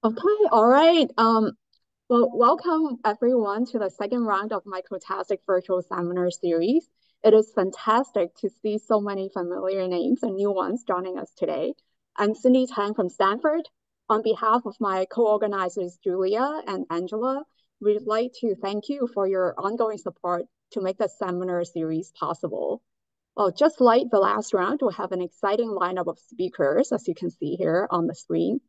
Okay, all right. Well, welcome everyone to the second round of microTAStic virtual seminar series. It is fantastic to see so many familiar names and new ones joining us today. I'm Cindy Tang from Stanford. On behalf of my co-organizers, Julia and Angela, we'd like to thank you for your ongoing support to make the seminar series possible. Well, just like the last round, we'll have an exciting lineup of speakers, as you can see here on the screen.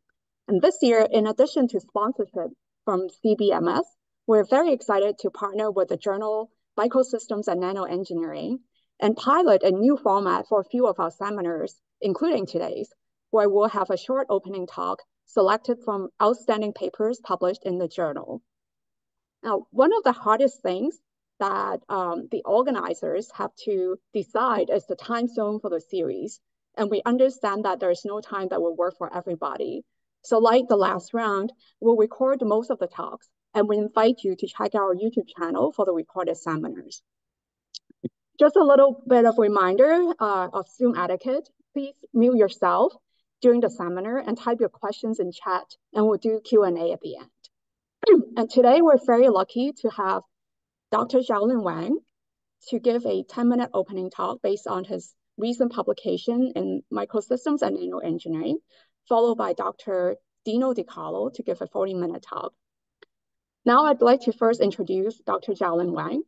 And this year, in addition to sponsorship from CBMS, we're very excited to partner with the journal Microsystems and Nanoengineering and pilot a new format for a few of our seminars, including today's, where we'll have a short opening talk selected from outstanding papers published in the journal. Now, one of the hardest things that the organizers have to decide is the time zone for the series. And we understand that there's no time that will work for everybody. So like the last round, we'll record most of the talks, and we invite you to check our YouTube channel for the recorded seminars. Just a little bit of reminder of Zoom etiquette. Please mute yourself during the seminar and type your questions in chat, and we'll do Q&A at the end. And today we're very lucky to have Dr. Xiaolin Wang to give a 10-minute opening talk based on his recent publication in Microsystems and Nanoengineering, followed by Dr. Dino Di Carlo to give a 40-minute talk. Now I'd like to first introduce Dr. Xiaolin Wang.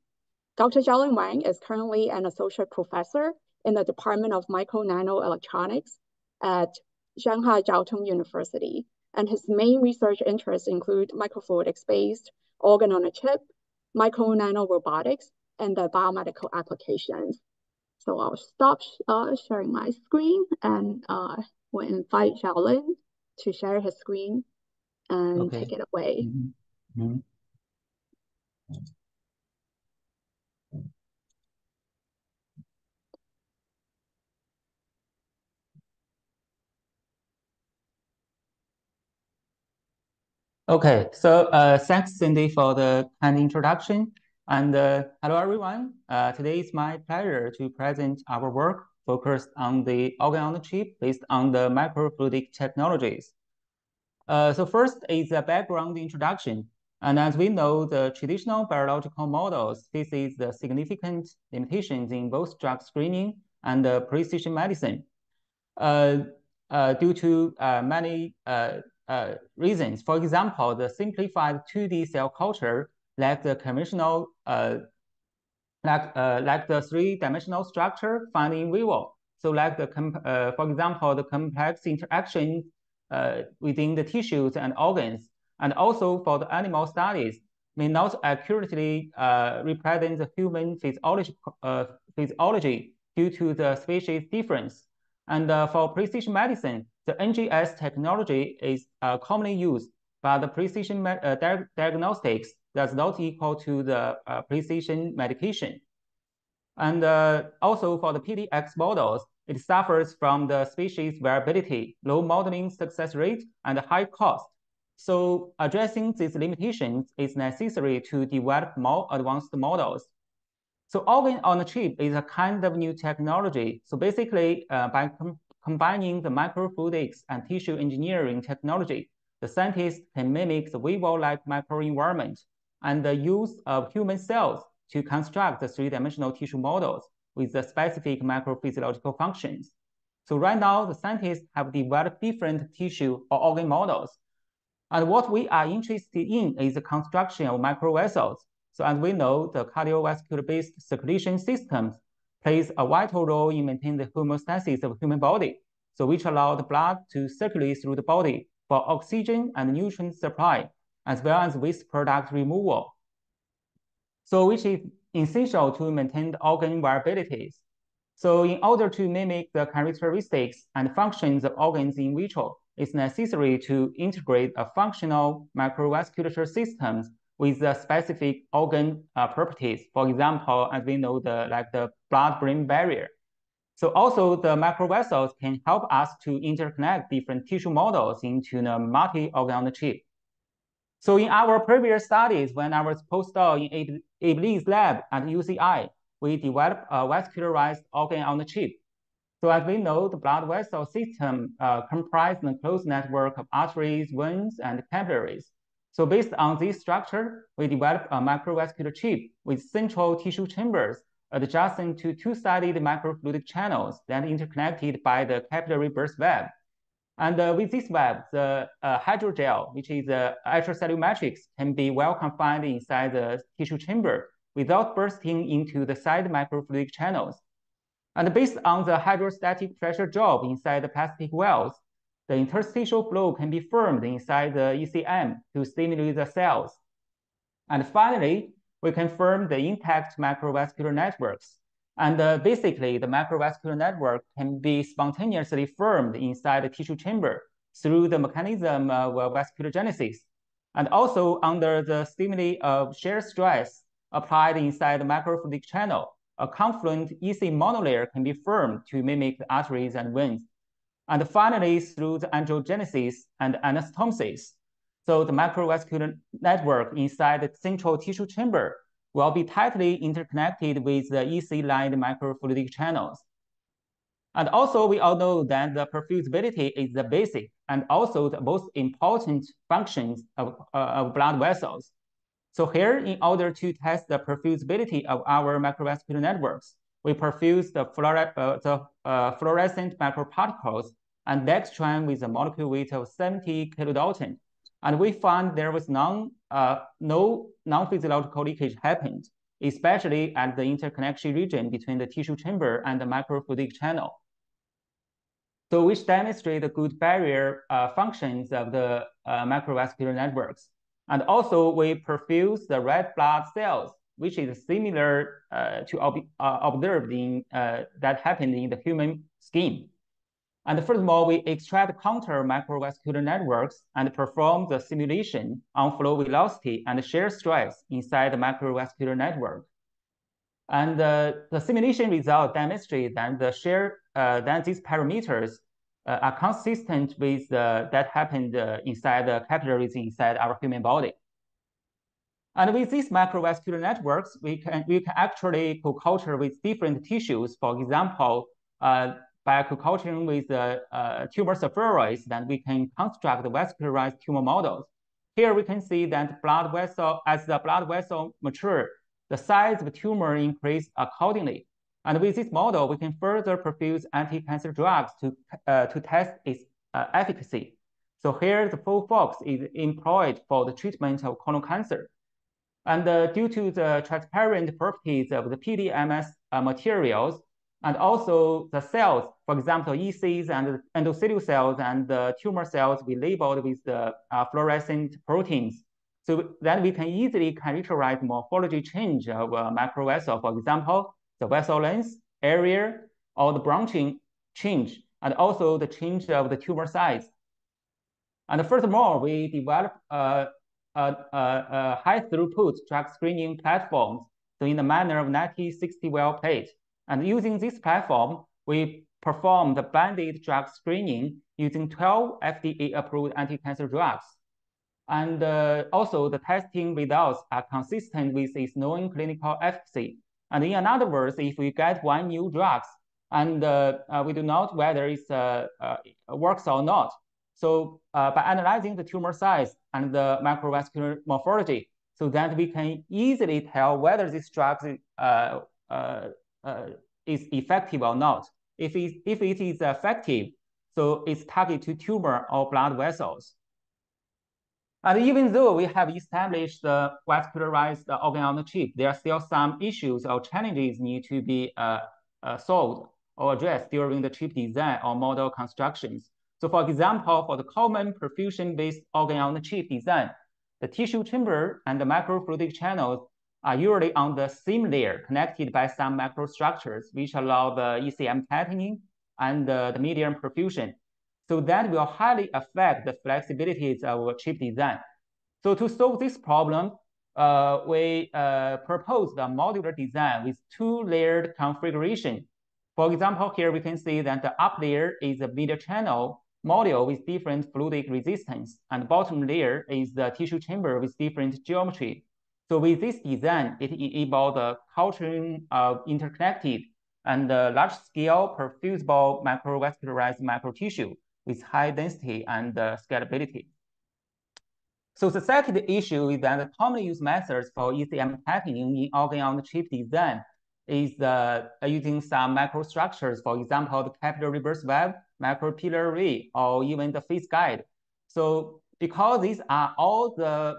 Dr. Xiaolin Wang is currently an associate professor in the Department of Micro-Nanoelectronics at Shanghai Jiao Tong University, and his main research interests include microfluidics-based organ-on-a-chip, micro-nanorobotics, and the biomedical applications. So I'll stop sharing my screen and we'll invite Xiaolin to share his screen and take it away. Okay, so thanks, Cindy, for the kind introduction. And hello, everyone. Today it's my pleasure to present our work focused on the organ-on-a-chip based on the microfluidic technologies. So first is a background introduction. And as we know, the traditional biological models faces the significant limitations in both drug screening and precision medicine due to many reasons. For example, the simplified 2D cell culture lack the conventional, lack the three-dimensional structure found in vivo. So like for example, the complex interaction within the tissues and organs, and also for the animal studies, may not accurately represent the human physiology due to the species difference. And for precision medicine, the NGS technology is commonly used, but the precision diagnostics does not equal to the precision medication. And also for the PDX models, it suffers from the species variability, low modeling success rate, and high cost. So addressing these limitations is necessary to develop more advanced models. So organ-on-a-chip is a kind of new technology. So basically, by combining the microfluidics and tissue engineering technology, the scientists can mimic the vivo-like microenvironment and the use of human cells to construct the three-dimensional tissue models with the specific microphysiological functions. So right now, the scientists have developed different tissue or organ models. And what we are interested in is the construction of microvessels. So as we know, the cardiovascular-based circulation systems plays a vital role in maintaining the homeostasis of the human body, so which allow the blood to circulate through the body for oxygen and nutrient supply, as well as waste product removal. So which is essential to maintain the organ viabilities. So in order to mimic the characteristics and functions of organs in vitro, it's necessary to integrate a functional microvasculature systems with the specific organ properties. For example, as we know, the blood-brain barrier. So also the microvessels can help us to interconnect different tissue models into a multi-organ-on-a-chip. So in our previous studies, when I was postdoc in Iblis lab at UCLA, we developed a vascularized organ-on-a-chip. So as we know, the blood vessel system comprises a closed network of arteries, veins, and capillaries. So based on this structure, we developed a microvascular chip with central tissue chambers adjacent to two-sided microfluidic channels that are interconnected by the capillary burst web. And with this web, the hydrogel, which is the extracellular matrix, can be well confined inside the tissue chamber without bursting into the side microfluidic channels. And based on the hydrostatic pressure drop inside the plastic wells, the interstitial flow can be formed inside the ECM to stimulate the cells. And finally, we can form the intact macrovascular networks. And basically, the macrovascular network can be spontaneously formed inside the tissue chamber through the mechanism of vasculogenesis. And also under the stimuli of shear stress applied inside the microfluidic channel, a confluent EC monolayer can be formed to mimic the arteries and veins. And finally, through the angiogenesis and anastomosis, so the macrovascular network inside the central tissue chamber will be tightly interconnected with the EC-lined microfluidic channels. And also, we all know that the perfusibility is the basic and also the most important functions of blood vessels. So here, in order to test the perfusibility of our microvascular networks, we perfuse the fluorescent microparticles and dextran with a molecule weight of 70 kilodalton. And we found there was no non-physiological leakage happened, especially at the interconnection region between the tissue chamber and the microfluidic channel. So which demonstrate the good barrier functions of the macrovascular networks. And also we perfuse the red blood cells, which is similar to observed in that happened in the human skin. And furthermore, we extract counter macrovascular networks and perform the simulation on flow velocity and shear stress inside the macrovascular network. And the simulation results demonstrate that that these parameters are consistent with that happened inside the capillaries inside our human body. And with these macrovascular networks, we can actually co-culture with different tissues. For example, by co-culturing with tumor spheroids, then we can construct the vascularized tumor models. Here we can see that as the blood vessel mature, the size of the tumor increase accordingly. And with this model, we can further perfuse anti-cancer drugs to test its efficacy. So here, the FOLFOX is employed for the treatment of colon cancer. And due to the transparent properties of the PDMS materials, and also the cells, for example, ECs and endothelial cells and the tumor cells, we labeled with the fluorescent proteins. So that we can easily characterize morphology change of a macrovessel, for example, the vessel length, area, or the branching change, and also the change of the tumor size. And furthermore, we developed a high throughput drug screening platforms, so in the manner of 9060 well plate. And using this platform, we perform the blinded drug screening using 12 FDA-approved anti-cancer drugs. And also, the testing results are consistent with its known clinical efficacy. And in other words, if we get one new drug and we do not know whether it works or not, so by analyzing the tumor size and the macrovascular morphology, so that we can easily tell whether this drug is effective or not. If it is effective, so it's targeted to tumor or blood vessels. And even though we have established the vascularized organ on the chip, there are still some issues or challenges need to be solved or addressed during the chip design or model constructions. So for example, for the common perfusion-based organ on the chip design, the tissue chamber and the microfluidic channels are usually on the same layer connected by some microstructures, which allow the ECM tightening and the medium perfusion. So that will highly affect the flexibilities of chip design. So to solve this problem, we proposed a modular design with two-layered configuration. For example, here we can see that the up layer is a media channel module with different fluidic resistance, and bottom layer is the tissue chamber with different geometry. So with this design, it enables the culturing of interconnected and large-scale perfusible microvascularized microtissue with high density and scalability. So the second issue is that the commonly used methods for ECM tapping in organ-on-chip design is using some microstructures, for example, the capillary reverse web, micropillary, or even the phase guide. So because these are all the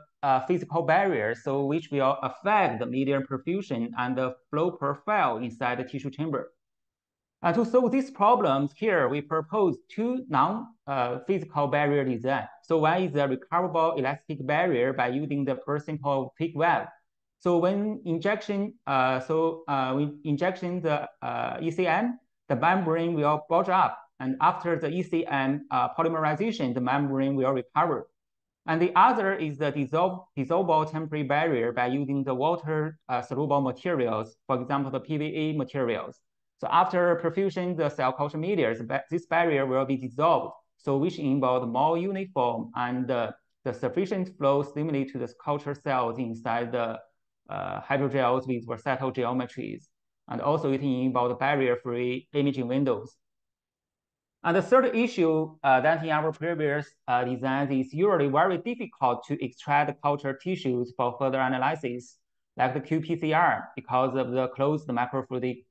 physical barriers, so which will affect the medium perfusion and the flow profile inside the tissue chamber. And to solve these problems here, we propose two non-physical barrier design. So one is a recoverable elastic barrier by using the first simple thick web. So when injection, when injection the ECM, the membrane will bulge up, and after the ECM polymerization, the membrane will recover. And the other is the dissolvable temporary barrier by using the water soluble materials, for example, the PVA materials. So after perfusion, the cell culture media, this barrier will be dissolved, so which involves more uniform and the sufficient flow stimuli to the culture cells inside the hydrogels with versatile geometries. And also it involves barrier-free imaging windows. And the third issue that in our previous designs is usually very difficult to extract culture tissues for further analysis, like the qPCR, because of the closed microfluidic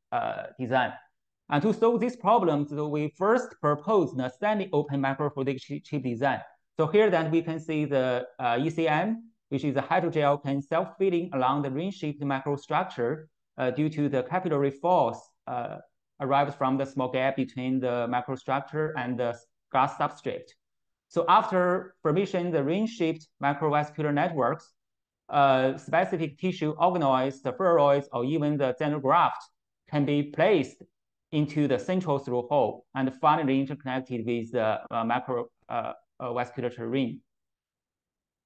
design. And to solve these problems, we first proposed the semi-open microfluidic chip design. So here that we can see the ECM, which is a hydrogel can self-filling along the ring-shaped microstructure due to the capillary force arrived from the small gap between the microstructure and the glass substrate. So after formation, the ring-shaped microvascular networks, specific tissue organoids, the spheroids, or even the xenograft can be placed into the central through hole and finally interconnected with the macrovasculature ring.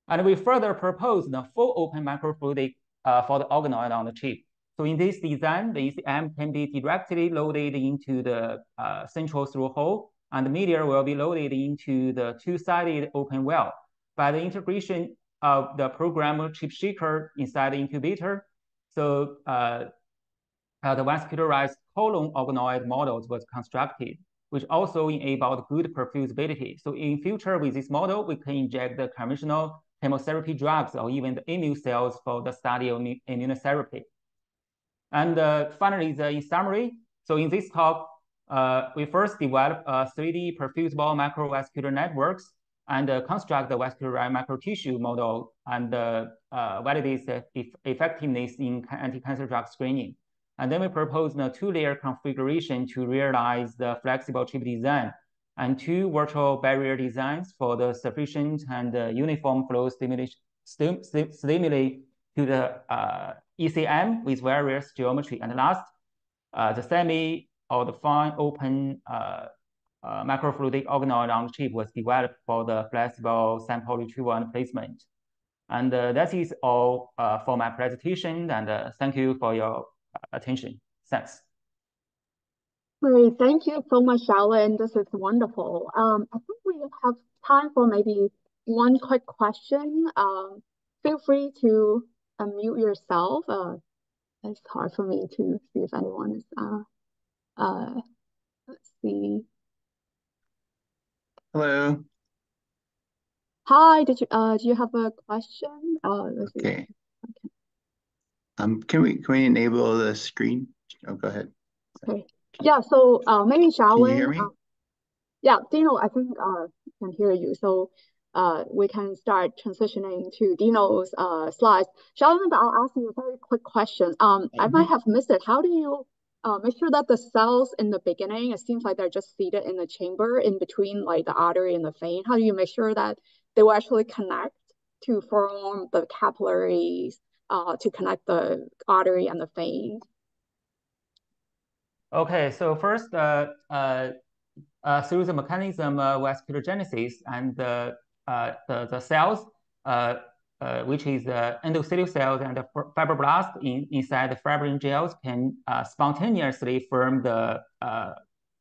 And we further propose the full open microfluidic for the organoid on the chip. So in this design, the ECM can be directly loaded into the central through hole, and the media will be loaded into the two-sided open well. By the integration of the programmer chip shaker inside the incubator, so the vascularized colon organoid models was constructed, which also enabled good perfusibility. So in future, with this model, we can inject the conventional chemotherapy drugs or even the immune cells for the study of immunotherapy. And finally, in summary, so in this talk, we first developed 3D perfusible macrovascular networks and construct the vascularized microtissue model and validate the effectiveness in anti-cancer drug screening. And then we proposed a two-layer configuration to realize the flexible chip design and two virtual barrier designs for the sufficient and uniform flow stimuli to the ECM with various geometry. And last, the semi or the fine open microfluidic organoid on the chip was developed for the flexible sample retrieval and placement. And that is all for my presentation. And thank you for your attention. Thanks. Great, thank you so much, Xiaolin. This is wonderful. I think we have time for maybe one quick question. Feel free to unmute yourself. It's hard for me to see if anyone is. Let's see. Hello. Hi. Do you have a question? Let's see. Okay. Can we enable the screen? Oh, go ahead. Okay. Yeah. So maybe Xiaolin. Can you hear me? Yeah, Dino, I think can hear you. So we can start transitioning to Dino's slides. Xiaolin, I'll ask you a very quick question. I might have missed it. How do you make sure that the cells in the beginning, it seems like they're just seated in the chamber in between like the artery and the vein. How do you make sure that they will actually connect to form the capillaries to connect the artery and the vein? Okay, so first, through the mechanism of vasculogenesis and the cells, which is the endothelial cells and the fibroblasts inside the fibrin gels can spontaneously form the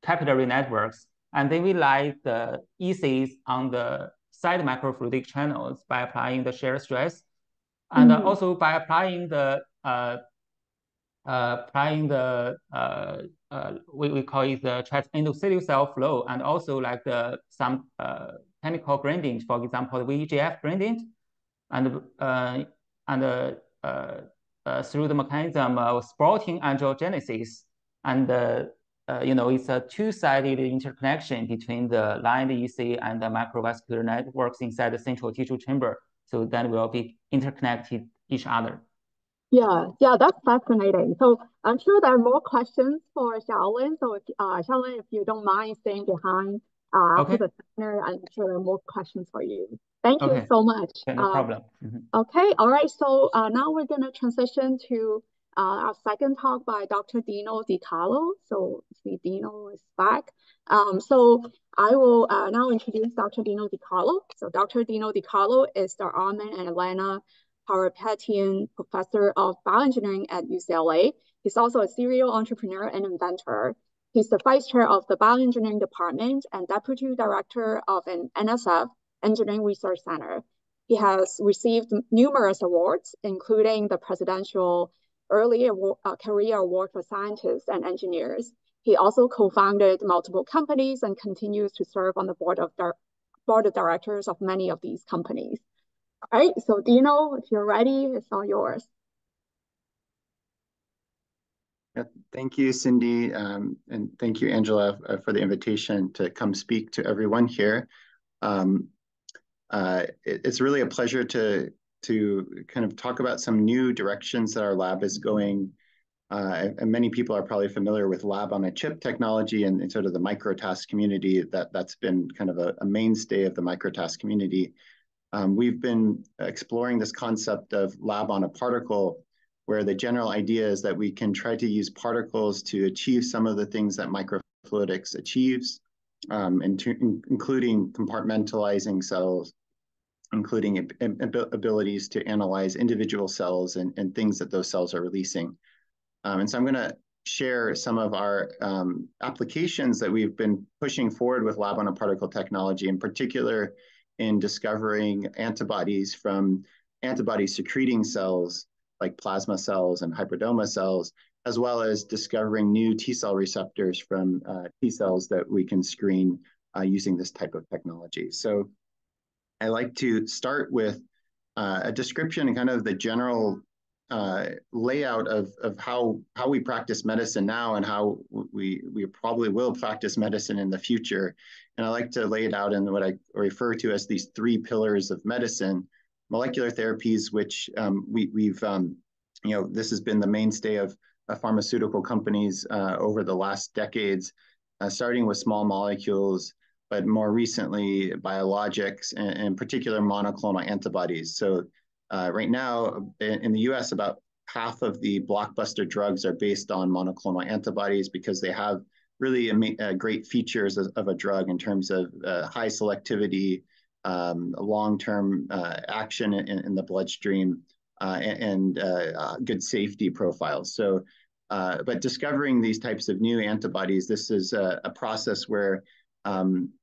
capillary networks. And then we light the ECs on the side microfluidic channels by applying the shear stress. And also by applying the applying the we call it the endothelial cell flow, and also like some chemical gradient, for example, the VEGF gradient, and through the mechanism of protein angiogenesis, and it's a two-sided interconnection between the line EC and the microvascular networks inside the central tissue chamber. So that will be interconnected each other. Yeah, that's fascinating. So I'm sure there are more questions for Xiaolin. So if Xiaolin, if you don't mind staying behind after the seminar, I'm sure there are more questions for you. Thank you so much. No problem. Okay, all right. So now we're going to transition to our second talk by Dr. Dino Di Carlo. So see, Dino is back. So I will now introduce Dr. Dino Di Carlo. So Dr. Dino Di Carlo is the Armin and Elena Parapetian Professor of Bioengineering at UCLA. He's also a serial entrepreneur and inventor. He's the Vice Chair of the Bioengineering Department and Deputy Director of an NSF Engineering Research Center. He has received numerous awards, including the Presidential Early Career Award for Scientists and Engineers. He also co-founded multiple companies and continues to serve on the board of directors of many of these companies. All right, so Dino, if you're ready, it's all yours. Thank you, Cindy, and thank you, Angela, for the invitation to come speak to everyone here. It's really a pleasure to kind of talk about some new directions that our lab is going. And many people are probably familiar with lab-on-a-chip technology and sort of the microTASC community. That's been kind of a mainstay of the microTASC community. We've been exploring this concept of lab-on-a-particle, where the general idea is that we can try to use particles to achieve some of the things that microfluidics achieves, including compartmentalizing cells, including abilities to analyze individual cells and things that those cells are releasing. And so I'm going to share some of our applications that we've been pushing forward with lab-on-a-particle technology, in particular in discovering antibodies from antibody-secreting cells like plasma cells and hybridoma cells, as well as discovering new T-cell receptors from T-cells that we can screen using this type of technology. So I like to start with a description and kind of the general layout of how we practice medicine now and how we probably will practice medicine in the future. And I like to lay it out in what I refer to as these three pillars of medicine: molecular therapies, which this has been the mainstay of pharmaceutical companies over the last decades, starting with small molecules, but more recently biologics, and in particular monoclonal antibodies. So right now in the US, about half of the blockbuster drugs are based on monoclonal antibodies because they have really great features of a drug in terms of high selectivity, long-term action in the bloodstream, and good safety profiles. So, but discovering these types of new antibodies, this is a process where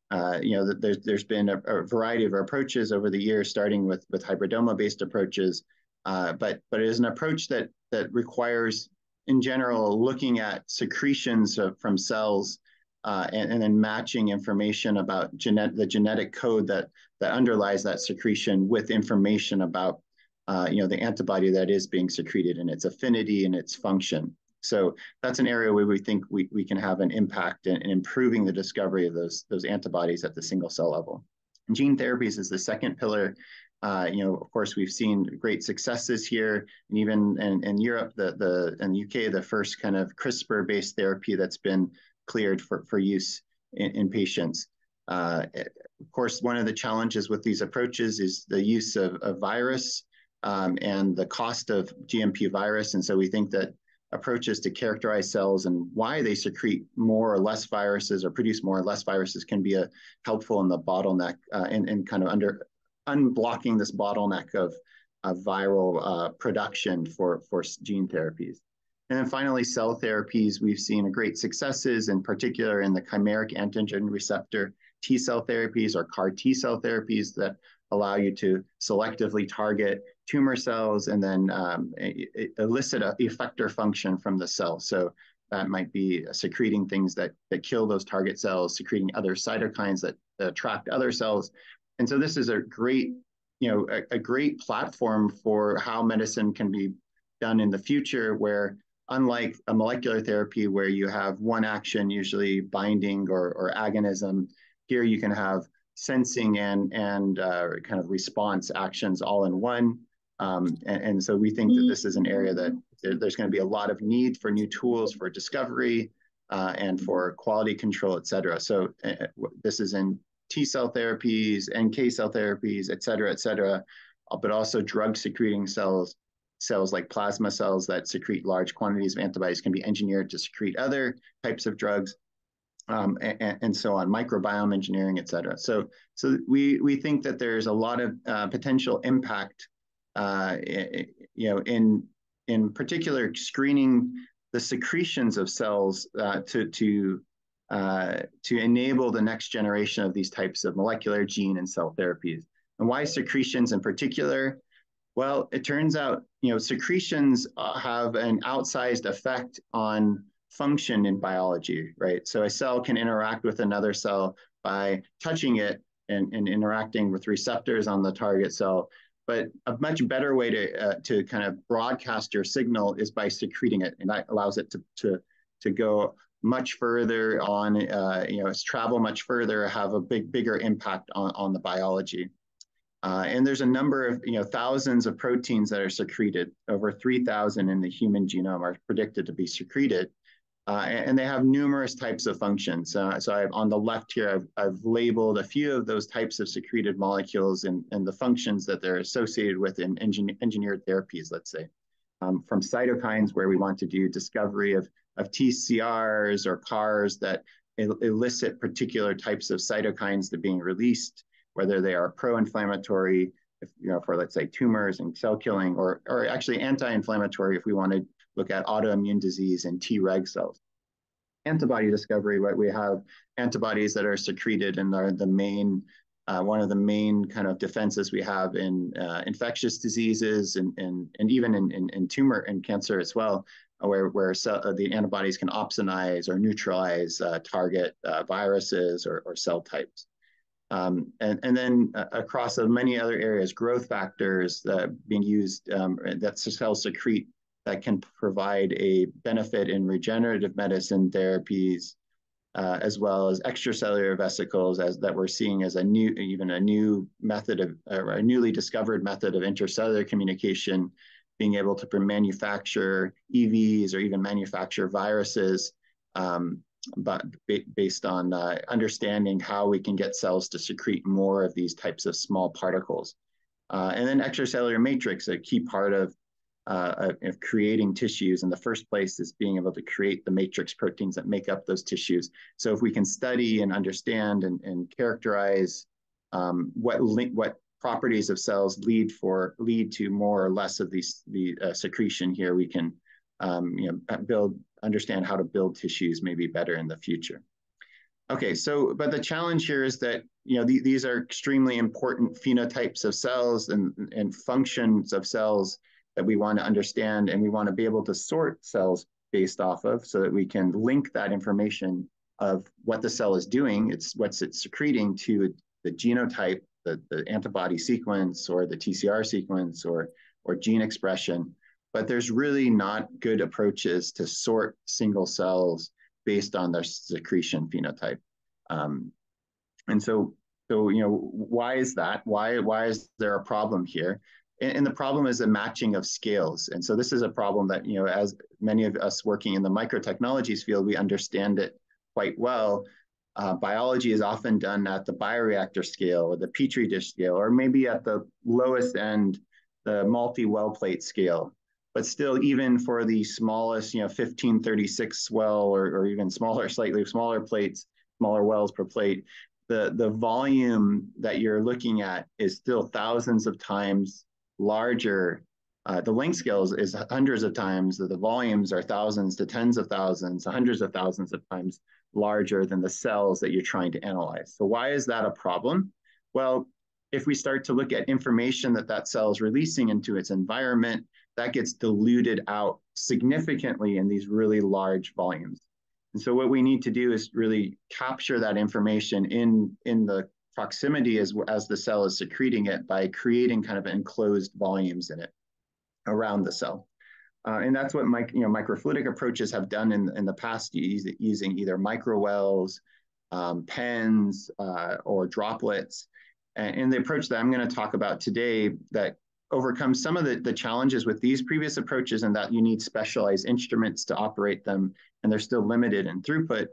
there's been a variety of approaches over the years, starting with hybridoma-based approaches, but it is an approach that requires, in general, looking at secretions from cells and then matching information about the genetic code that underlies that secretion with information about the antibody that is being secreted and its affinity and its function. So that's an area where we think we can have an impact in improving the discovery of those antibodies at the single cell level. And gene therapies is the second pillar. Of course, we've seen great successes here, and even in Europe, and the UK, the first kind of CRISPR-based therapy that's been cleared for use in patients. Of course, one of the challenges with these approaches is the use of virus and the cost of GMP virus. And so we think that approaches to characterize cells and why they secrete more or less viruses or produce more or less viruses can be helpful in the bottleneck and kind of unblocking this bottleneck of viral production for gene therapies. And then finally, cell therapies, we've seen great successes, in particular in the chimeric antigen receptor T cell therapies or CAR T cell therapies that allow you to selectively target tumor cells and then elicit an effector function from the cell. So that might be secreting things that kill those target cells, secreting other cytokines that attract other cells. And so this is a great, a great platform for how medicine can be done in the future, where unlike a molecular therapy where you have one action, usually binding or agonism, here you can have sensing and kind of response actions all in one. And so we think that this is an area that there's going to be a lot of need for new tools for discovery and for quality control, et cetera. So this is in T cell therapies, NK cell therapies, et cetera, but also drug secreting cells like plasma cells that secrete large quantities of antibodies can be engineered to secrete other types of drugs. And so on, microbiome engineering, et cetera. So we think that there's a lot of potential impact, in particular screening the secretions of cells to enable the next generation of these types of molecular, gene, and cell therapies. And why secretions in particular? Well, it turns out, secretions have an outsized effect on function in biology, right? So a cell can interact with another cell by touching it and interacting with receptors on the target cell. But a much better way to kind of broadcast your signal is by secreting it, and that allows it to go much further on, travel much further, have a bigger impact on the biology. And there's a number of, thousands of proteins that are secreted. Over 3,000 in the human genome are predicted to be secreted. And they have numerous types of functions. So on the left here, I've labeled a few of those types of secreted molecules and the functions that they're associated with in engineered therapies, let's say. From cytokines, where we want to do discovery of TCRs or CARs that elicit particular types of cytokines that are being released, whether they are pro-inflammatory, for, let's say, tumors and cell killing, or actually anti-inflammatory if we want to look at autoimmune disease and Treg cells. Antibody discovery, what we have antibodies that are secreted and are the main, one of the main kind of defenses we have in infectious diseases and even in tumor and cancer as well, where the antibodies can opsonize or neutralize target viruses or cell types. And then across many other areas, growth factors being used that cells secrete that can provide a benefit in regenerative medicine therapies, as well as extracellular vesicles, that we're seeing as a new method of, or a newly discovered method of intercellular communication, being able to manufacture EVs or even manufacture viruses, but based on understanding how we can get cells to secrete more of these types of small particles. And then extracellular matrix, a key part of creating tissues in the first place is being able to create the matrix proteins that make up those tissues. So if we can study and understand and characterize what properties of cells lead to more or less of the secretion here, we can understand how to build tissues maybe better in the future. Okay, but the challenge here is that these are extremely important phenotypes of cells and functions of cells that we want to understand, and we want to be able to sort cells based off of, so that we can link that information of what the cell is doing, what's it secreting, to the genotype, the antibody sequence or the TCR sequence or gene expression. But there's really not good approaches to sort single cells based on their secretion phenotype. And so why is that? Why is there a problem here? And the problem is the matching of scales. And so this is a problem that, as many of us working in the microtechnologies field, we understand it quite well. Biology is often done at the bioreactor scale or the petri dish scale, or maybe at the lowest end, the multi-well plate scale. But still, even for the smallest, 1536 well or even smaller, slightly smaller plates, smaller wells per plate, the volume that you're looking at is still thousands of times larger. The length scale is hundreds of times. The volumes are thousands to tens of thousands, hundreds of thousands of times larger than the cells that you're trying to analyze. So why is that a problem? Well, if we start to look at information that cell is releasing into its environment, that gets diluted out significantly in these really large volumes. And so what we need to do is really capture that information in the proximity as the cell is secreting it by creating kind of enclosed volumes in it around the cell. And that's what microfluidic approaches have done in the past, using either microwells, pens, or droplets. And the approach that I'm going to talk about today that overcomes some of the challenges with these previous approaches, and that you need specialized instruments to operate them, and they're still limited in throughput,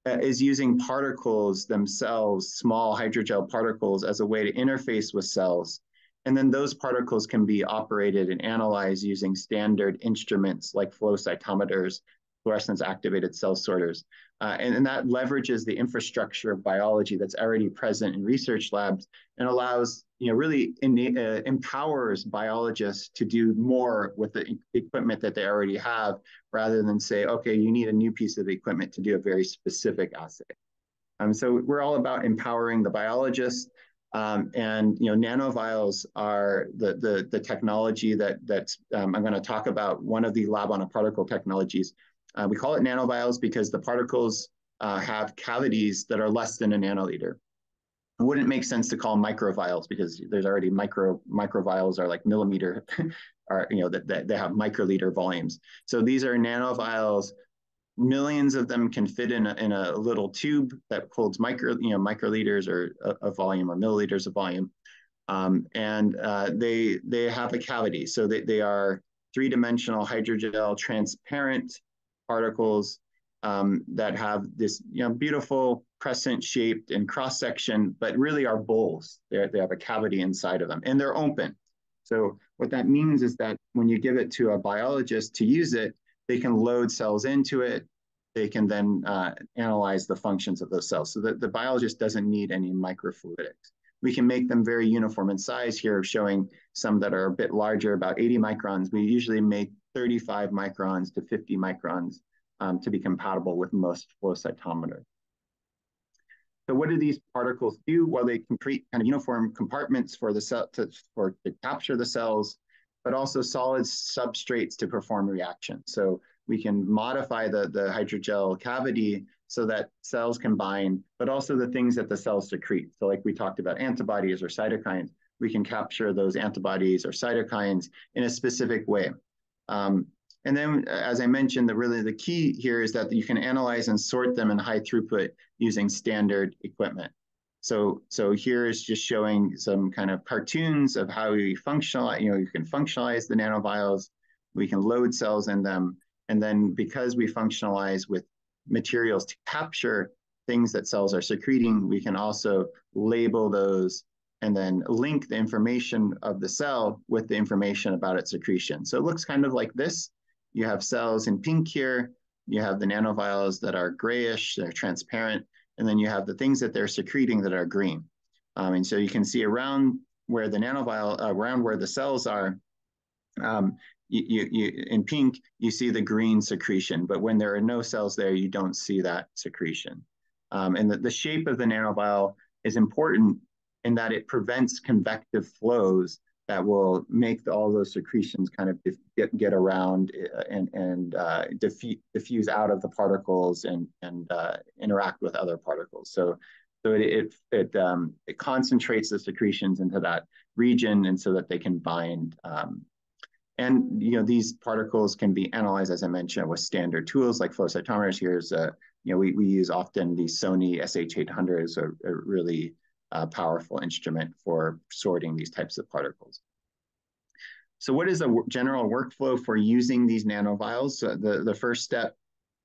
is using particles themselves, small hydrogel particles, as a way to interface with cells. And then those particles can be operated and analyzed using standard instruments like flow cytometers, fluorescence activated cell sorters. And that leverages the infrastructure of biology that's already present in research labs and allows, really empowers biologists to do more with the equipment that they already have, rather than say, okay, you need a new piece of equipment to do a very specific assay. So we're all about empowering the biologists. And nanovials are the technology that's I'm going to talk about, one of the lab on a particle technologies. We call it nanovials because the particles have cavities that are less than a nanoliter. It wouldn't make sense to call them microvials because there's already microvials are like millimeter, or that they have microliter volumes. So these are nanovials. Millions of them can fit in a little tube that holds microliters or a volume, or milliliters of volume, and they have a cavity. So they are three-dimensional hydrogel transparent particles that have this beautiful crescent-shaped and cross-section, but really are bowls. They have a cavity inside of them, and they're open. So what that means is that when you give it to a biologist to use it, they can load cells into it. They can then analyze the functions of those cells, so that the biologist doesn't need any microfluidics. We can make them very uniform in size here, showing some that are a bit larger, about 80 microns. We usually make 35 microns to 50 microns to be compatible with most flow cytometers. So what do these particles do? Well, they can create kind of uniform compartments for the cell to capture the cells, but also solid substrates to perform reactions. So we can modify the hydrogel cavity so that cells can bind, but also the things that the cells secrete. So like we talked about antibodies or cytokines, we can capture those antibodies or cytokines in a specific way. And then, as I mentioned, the key here is that you can analyze and sort them in high throughput using standard equipment. So here is just showing some kind of cartoons of how we functionalize. You can functionalize the nanovials, we can load cells in them, and then because we functionalize with materials to capture things that cells are secreting, we can also label those and then link the information of the cell with the information about its secretion. So it looks kind of like this. You have cells in pink here, you have the nanovials that are grayish, they're transparent, and then you have the things that they're secreting that are green. And so you can see around where the around where the cells are, in pink, you see the green secretion, but when there are no cells there, you don't see that secretion. And the shape of the nanovial is important in that it prevents convective flows that will make all those secretions kind of get around and diffuse out of the particles and interact with other particles. So it concentrates the secretions into that region, and so that they can bind. And these particles can be analyzed, as I mentioned, with standard tools like flow cytometers. Here's we use often the Sony SH800 as a really powerful instrument for sorting these types of particles. So what is the general workflow for using these nanovials? The first step,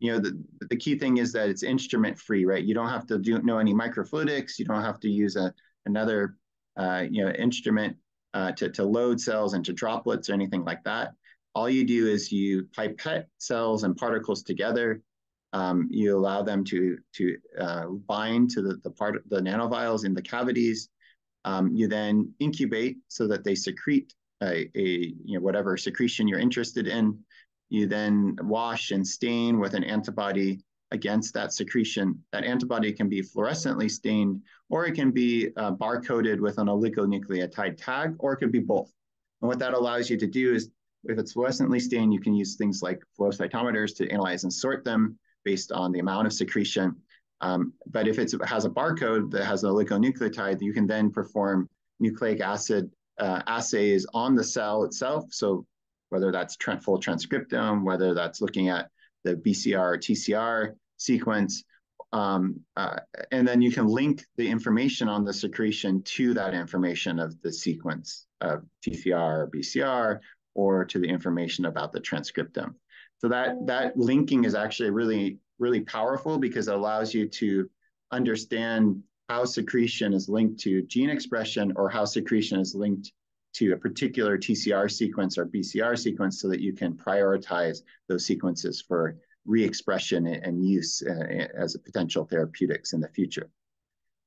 the key thing is that it's instrument free, right? You don't have to know any microfluidics. You don't have to use another instrument to load cells into droplets or anything like that. All you do is you pipette cells and particles together. You allow them to bind to the nanovials in the cavities. You then incubate so that they secrete whatever secretion you're interested in. You then wash and stain with an antibody against that secretion. That antibody can be fluorescently stained, or it can be barcoded with an oligonucleotide tag, or it could be both. And what that allows you to do is, if it's fluorescently stained, you can use things like flow cytometers to analyze and sort them based on the amount of secretion. But if it has a barcode that has an oligonucleotide, you can then perform nucleic acid assays on the cell itself. So whether that's full transcriptome, whether that's looking at the BCR or TCR sequence, and then you can link the information on the secretion to that information of the sequence of TCR or BCR, or to the information about the transcriptome. So that linking is actually really, really powerful, because it allows you to understand how secretion is linked to gene expression, or how secretion is linked to a particular TCR sequence or BCR sequence, so that you can prioritize those sequences for re-expression and use as a potential therapeutics in the future.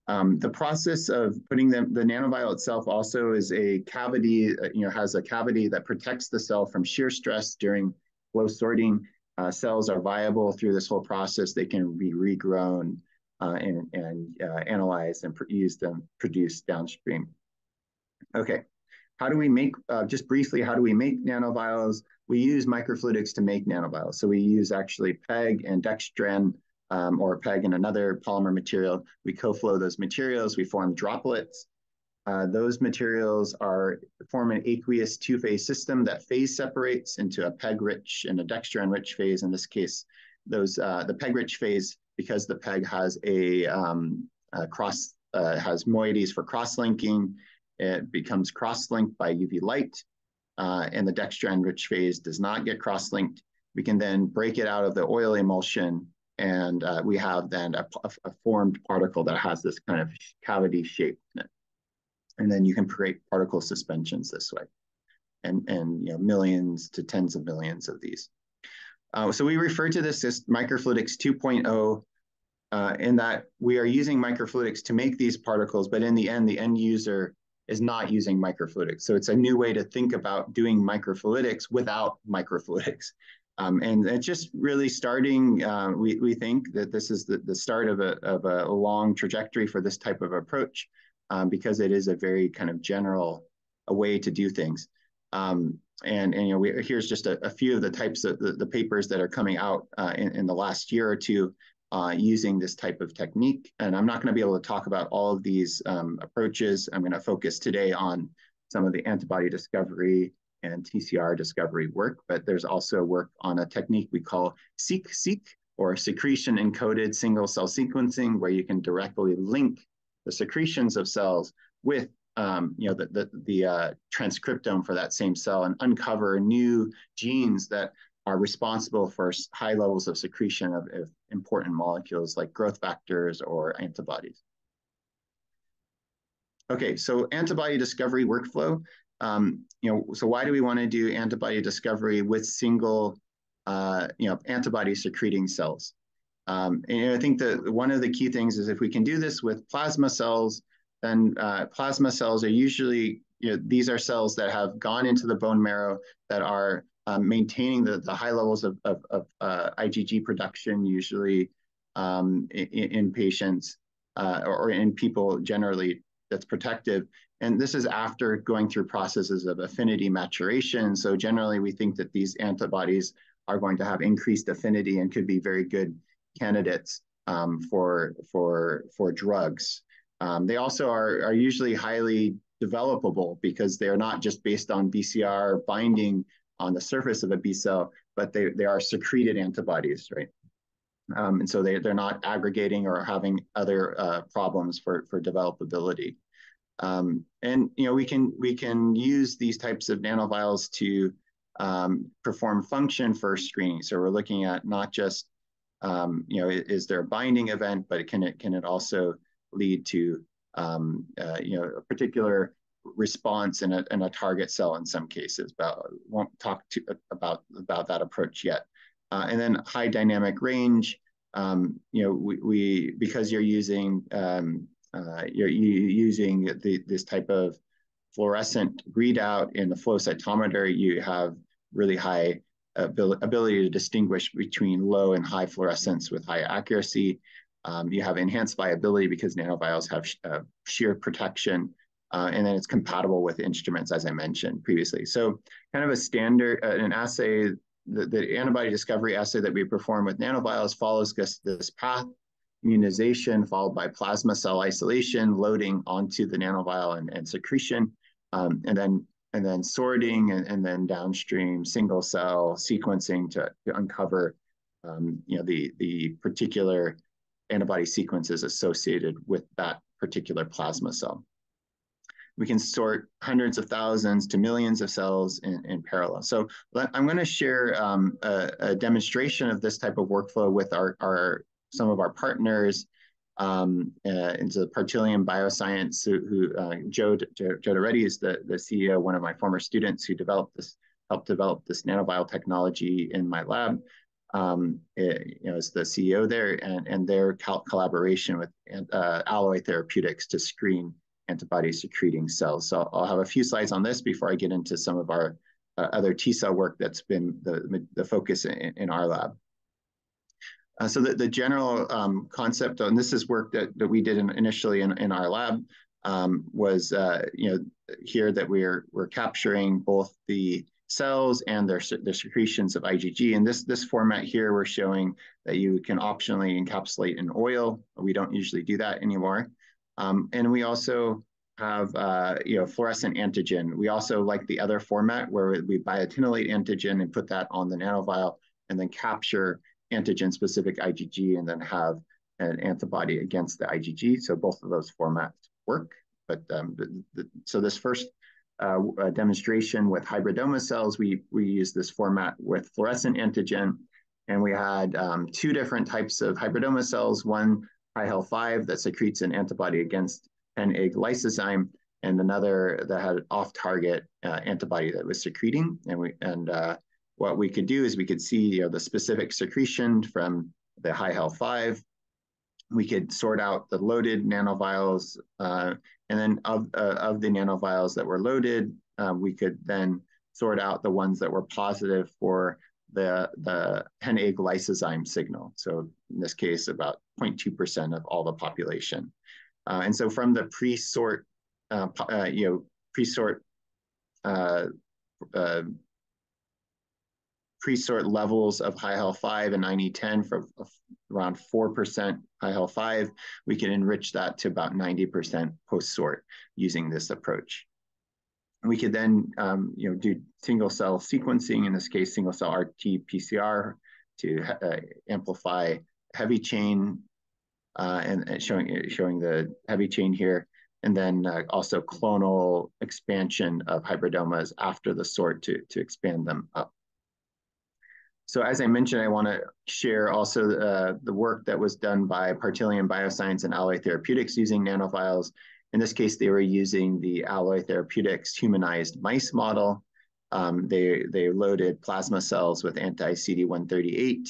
The process of putting the nanovial itself also is a cavity, has a cavity that protects the cell from shear stress during flow sorting. Cells are viable through this whole process. They can be regrown and analyzed and used and produced downstream. Okay, how do we make, just briefly, how do we make nanovials? We use microfluidics to make nanovials. So we use actually PEG and dextran, or PEG and another polymer material. We co-flow those materials, we form droplets. Those materials form an aqueous two-phase system that phase separates into a PEG-rich and a dextran-rich phase. In this case, the PEG-rich phase, because the PEG has has moieties for cross-linking, it becomes cross-linked by UV light, and the dextran-rich phase does not get cross-linked. We can then break it out of the oil emulsion, and we have then a formed particle that has this kind of cavity shape in it. And then you can create particle suspensions this way, and millions to tens of millions of these. So we refer to this as microfluidics 2.0, in that we are using microfluidics to make these particles, but in the end user is not using microfluidics. So it's a new way to think about doing microfluidics without microfluidics. And it's just really starting, we think that this is the start of a long trajectory for this type of approach, because it is a very kind of general way to do things. Here's just a few of the types of the papers that are coming out in the last year or two using this type of technique. And I'm not going to be able to talk about all of these approaches. I'm going to focus today on some of the antibody discovery and TCR discovery work, but there's also work on a technique we call seq-seq, or secretion encoded single cell sequencing, where you can directly link the secretions of cells with the transcriptome for that same cell, and uncover new genes that are responsible for high levels of secretion of important molecules like growth factors or antibodies. Okay, so antibody discovery workflow. So why do we want to do antibody discovery with single, antibody secreting cells? And I think that one of the key things is, if we can do this with plasma cells, then plasma cells are usually, these are cells that have gone into the bone marrow that are maintaining the high levels of IgG production, usually in patients or in people generally, that's protective. And this is after going through processes of affinity maturation. So generally, we think that these antibodies are going to have increased affinity and could be very good candidates for drugs. They also are usually highly developable, because they are not just based on BCR binding on the surface of a B cell, but they are secreted antibodies, right? And so they're not aggregating or having other problems for developability. And we can use these types of nanovials to perform function first screening. So we're looking at not just is there a binding event, but can it also lead to a particular response in a target cell in some cases. But won't talk about that approach yet. And then high dynamic range. Because you're using this type of fluorescent readout in the flow cytometer, you have really high ability to distinguish between low and high fluorescence with high accuracy. You have enhanced viability because nanovials have shear protection, and then it's compatible with instruments, as I mentioned previously. So kind of a standard, an assay, the antibody discovery assay that we perform with nanovials follows this path: immunization followed by plasma cell isolation, loading onto the nanovial and secretion, and then sorting, and then downstream single cell sequencing to uncover the particular antibody sequences associated with that particular plasma cell. We can sort hundreds of thousands to millions of cells in parallel. So I'm going to share a demonstration of this type of workflow with some of our partners into the Partilium Bioscience, Joe Doretti is the CEO, one of my former students who helped develop this nanovial technology in my lab. Is the CEO there, and their collaboration with Alloy Therapeutics to screen antibody secreting cells. So I'll have a few slides on this before I get into some of our other T-cell work that's been the focus in our lab. So the general concept, and this is work that we did initially in our lab, was here that we're capturing both the cells and their secretions of IgG. In this format here, we're showing that you can optionally encapsulate in oil. We don't usually do that anymore. And we also have fluorescent antigen. We also like the other format where we biotinylate antigen and put that on the nanovial and then capture antigen-specific IgG and then have an antibody against the IgG. So both of those formats work. But so this first demonstration with hybridoma cells, we use this format with fluorescent antigen, and we had two different types of hybridoma cells, one HIHL5 that secretes an antibody against an egg lysozyme, and another that had off-target antibody that was secreting. And what we could do is we could see the specific secretion from the HIHL5. We could sort out the loaded nanovials, and then of the nanovials that were loaded, we could then sort out the ones that were positive for the hen egg lysozyme signal. So in this case, about 0.2% of all the population. And so from the pre-sort levels of HIHL5 and 9E10 from around 4% HIHL5, we can enrich that to about 90% post-sort using this approach. We could then do single cell sequencing, in this case, single cell RT-PCR, to amplify heavy chain, and showing the heavy chain here, and then also clonal expansion of hybridomas after the sort to expand them up. So as I mentioned, I want to share also the work that was done by Partilium Bioscience and Alloy Therapeutics using nanovials. In this case, they were using the Alloy Therapeutics humanized mice model. They loaded plasma cells with anti-CD138.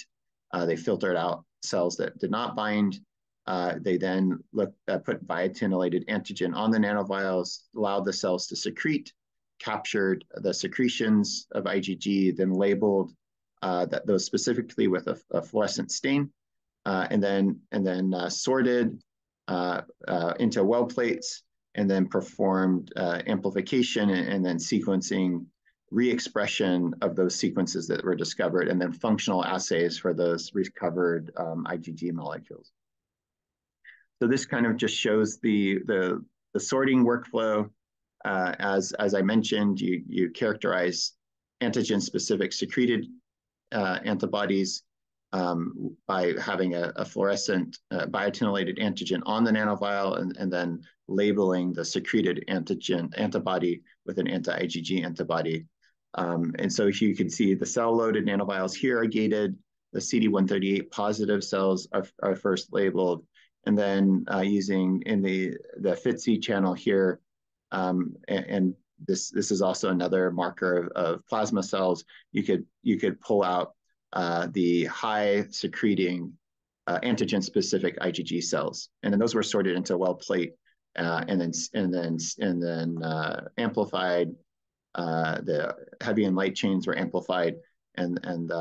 They filtered out cells that did not bind. They then put biotinylated antigen on the nanovials, allowed the cells to secrete, captured the secretions of IgG, then labeled those specifically with a fluorescent stain, and then sorted into well plates, and then performed amplification and then sequencing re-expression of those sequences that were discovered, and then functional assays for those recovered IgG molecules. So this kind of just shows the sorting workflow. As I mentioned, you characterize antigen-specific secreted antibodies by having a fluorescent biotinylated antigen on the nanovial, and then labeling the secreted antibody with an anti-IgG antibody. And so you can see the cell-loaded nanovials here are gated. The CD138 positive cells are first labeled, and then using in the FITC channel here, and this is also another marker of plasma cells. You could pull out the high secreting antigen-specific IgG cells, and then those were sorted into a well plate, and then amplified. The heavy and light chains were amplified, and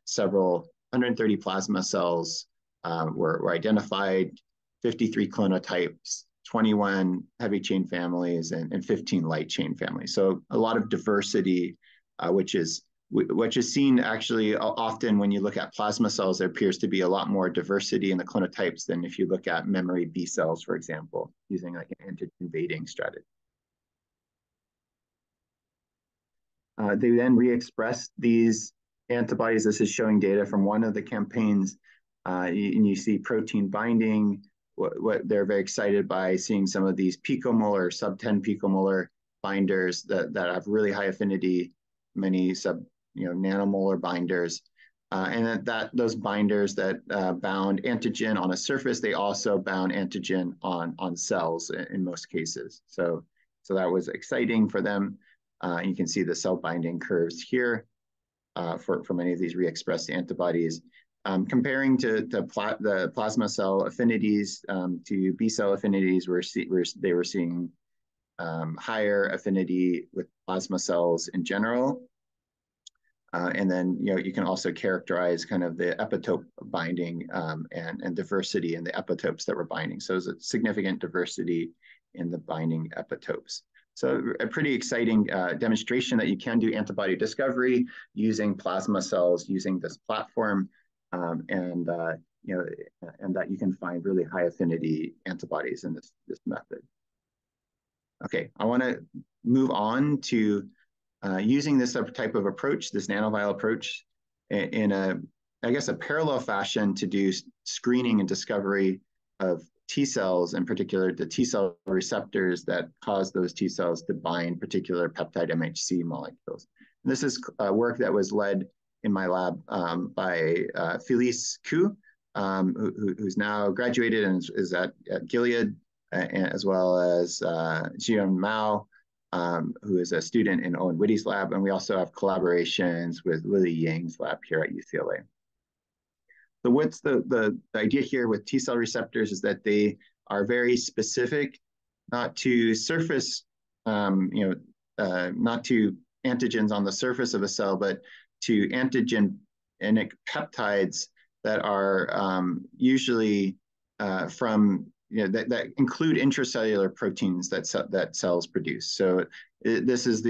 several 130 plasma cells were identified, 53 clonotypes, 21 heavy chain families, and 15 light chain families. So a lot of diversity, which is seen actually often when you look at plasma cells. There appears to be a lot more diversity in the clonotypes than if you look at memory B cells, for example, using like an antigen-baiting strategy. They then re-expressed these antibodies. This is showing data from one of the campaigns, and you see protein binding. What they're very excited by seeing some of these picomolar, sub-10 picomolar binders that have really high affinity, many nanomolar binders, and that those binders that bound antigen on a surface, they also bound antigen on cells in most cases. So that was exciting for them. You can see the cell binding curves here for many of these re-expressed antibodies. Comparing to the plasma cell affinities to B cell affinities, they were seeing higher affinity with plasma cells in general. And then you can also characterize kind of the epitope binding and diversity in the epitopes that we're binding. So there's a significant diversity in the binding epitopes. So a pretty exciting demonstration that you can do antibody discovery using plasma cells, using this platform, and that you can find really high affinity antibodies in this method. Okay, I want to move on to using this type of approach, this nanovial approach, in a parallel fashion to do screening and discovery of T cells, in particular the T cell receptors that cause those T cells to bind particular peptide MHC molecules. And this is work that was led in my lab by Felice Ku, who's now graduated and is at Gilead, as well as Jian Mao, who is a student in Owen Whitty's lab. And we also have collaborations with Lily Yang's lab here at UCLA. So what's the idea here with T cell receptors is that they are very specific, not to surface, not to antigens on the surface of a cell, but to antigenic peptides that are usually from that include intracellular proteins that cells produce. So this is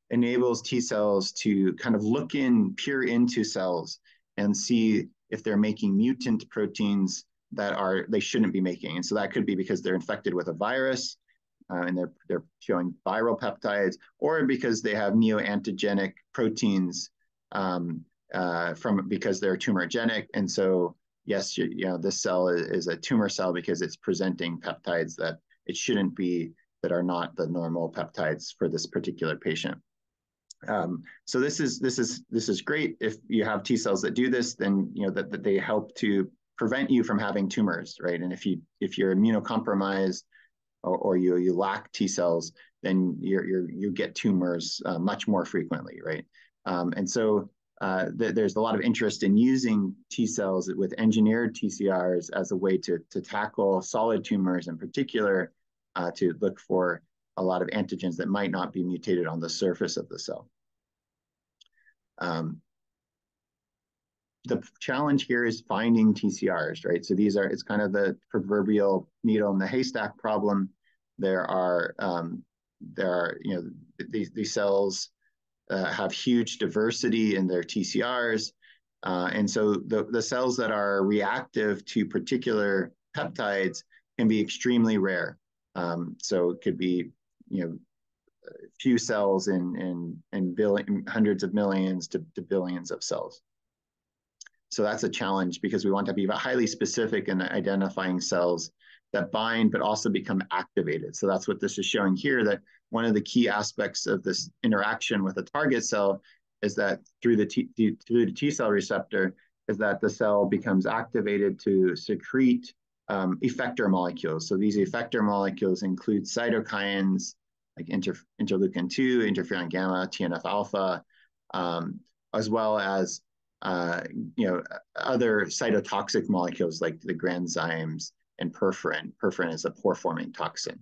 enables T cells to kind of peer into cells and see if they're making mutant proteins that they shouldn't be making. And so that could be because they're infected with a virus and they're showing viral peptides, or because they have neoantigenic proteins because they're tumorigenic. And so yes, this cell is a tumor cell because it's presenting peptides that it shouldn't be, that are not the normal peptides for this particular patient. So this is great if you have T cells that do this, then that they help to prevent you from having tumors, right? And if you're immunocompromised or you lack T cells, then you get tumors much more frequently, right? And so there's a lot of interest in using T cells with engineered TCRs as a way to tackle solid tumors in particular, to look for a lot of antigens that might not be mutated on the surface of the cell. The challenge here is finding TCRs, right? So it's kind of the proverbial needle in the haystack problem. There are these cells have huge diversity in their TCRs. And so the cells that are reactive to particular peptides can be extremely rare. So it could be, few cells in hundreds of millions to billions of cells. So that's a challenge because we want to be highly specific in identifying cells that bind but also become activated. So that's what this is showing here, that one of the key aspects of this interaction with a target cell is that through the T cell receptor is that the cell becomes activated to secrete effector molecules. So these effector molecules include cytokines like interleukin-2, interferon gamma, TNF alpha, as well as other cytotoxic molecules like the granzymes and perforin. Perforin is a pore-forming toxin.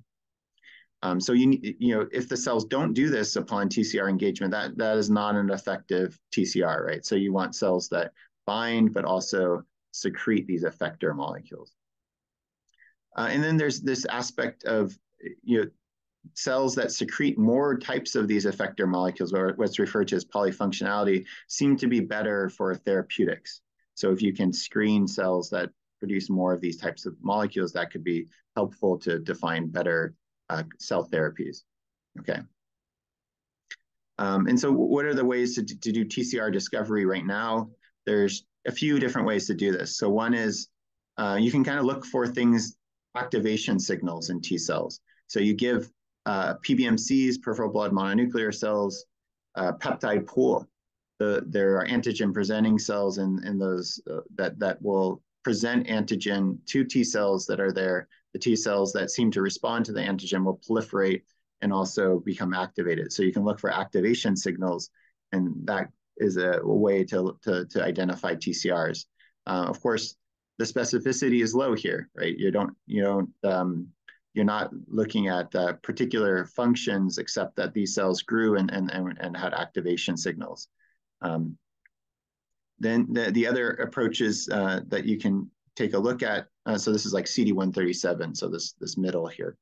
So if the cells don't do this upon TCR engagement, that is not an effective TCR, right? So you want cells that bind but also secrete these effector molecules. And then there's this aspect of cells that secrete more types of these effector molecules, or what's referred to as polyfunctionality, seem to be better for therapeutics. So if you can screen cells that produce more of these types of molecules, that could be helpful to define better cell therapies. Okay. And so what are the ways to do TCR discovery right now? There's a few different ways to do this. So one is you can kind of look for things, activation signals in T cells. So you give PBMCs, peripheral blood mononuclear cells, peptide pool. There are antigen presenting cells in those that will present antigen to T cells that are there. The T cells that seem to respond to the antigen will proliferate and also become activated. So you can look for activation signals, and that is a way to identify TCRs. Of course, the specificity is low here, right? You're not looking at particular functions, except that these cells grew and had activation signals. Then the other approaches that you can take a look at, so this is like CD137, so this middle here.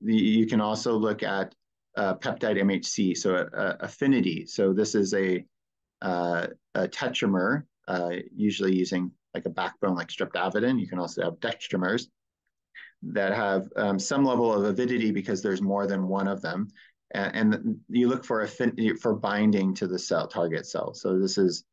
You can also look at peptide MHC, so affinity. So this is a tetramer, usually using like a backbone like streptavidin. You can also have dextramers that have some level of avidity because there's more than one of them. And you look for affinity for binding to the cell target cell. So this is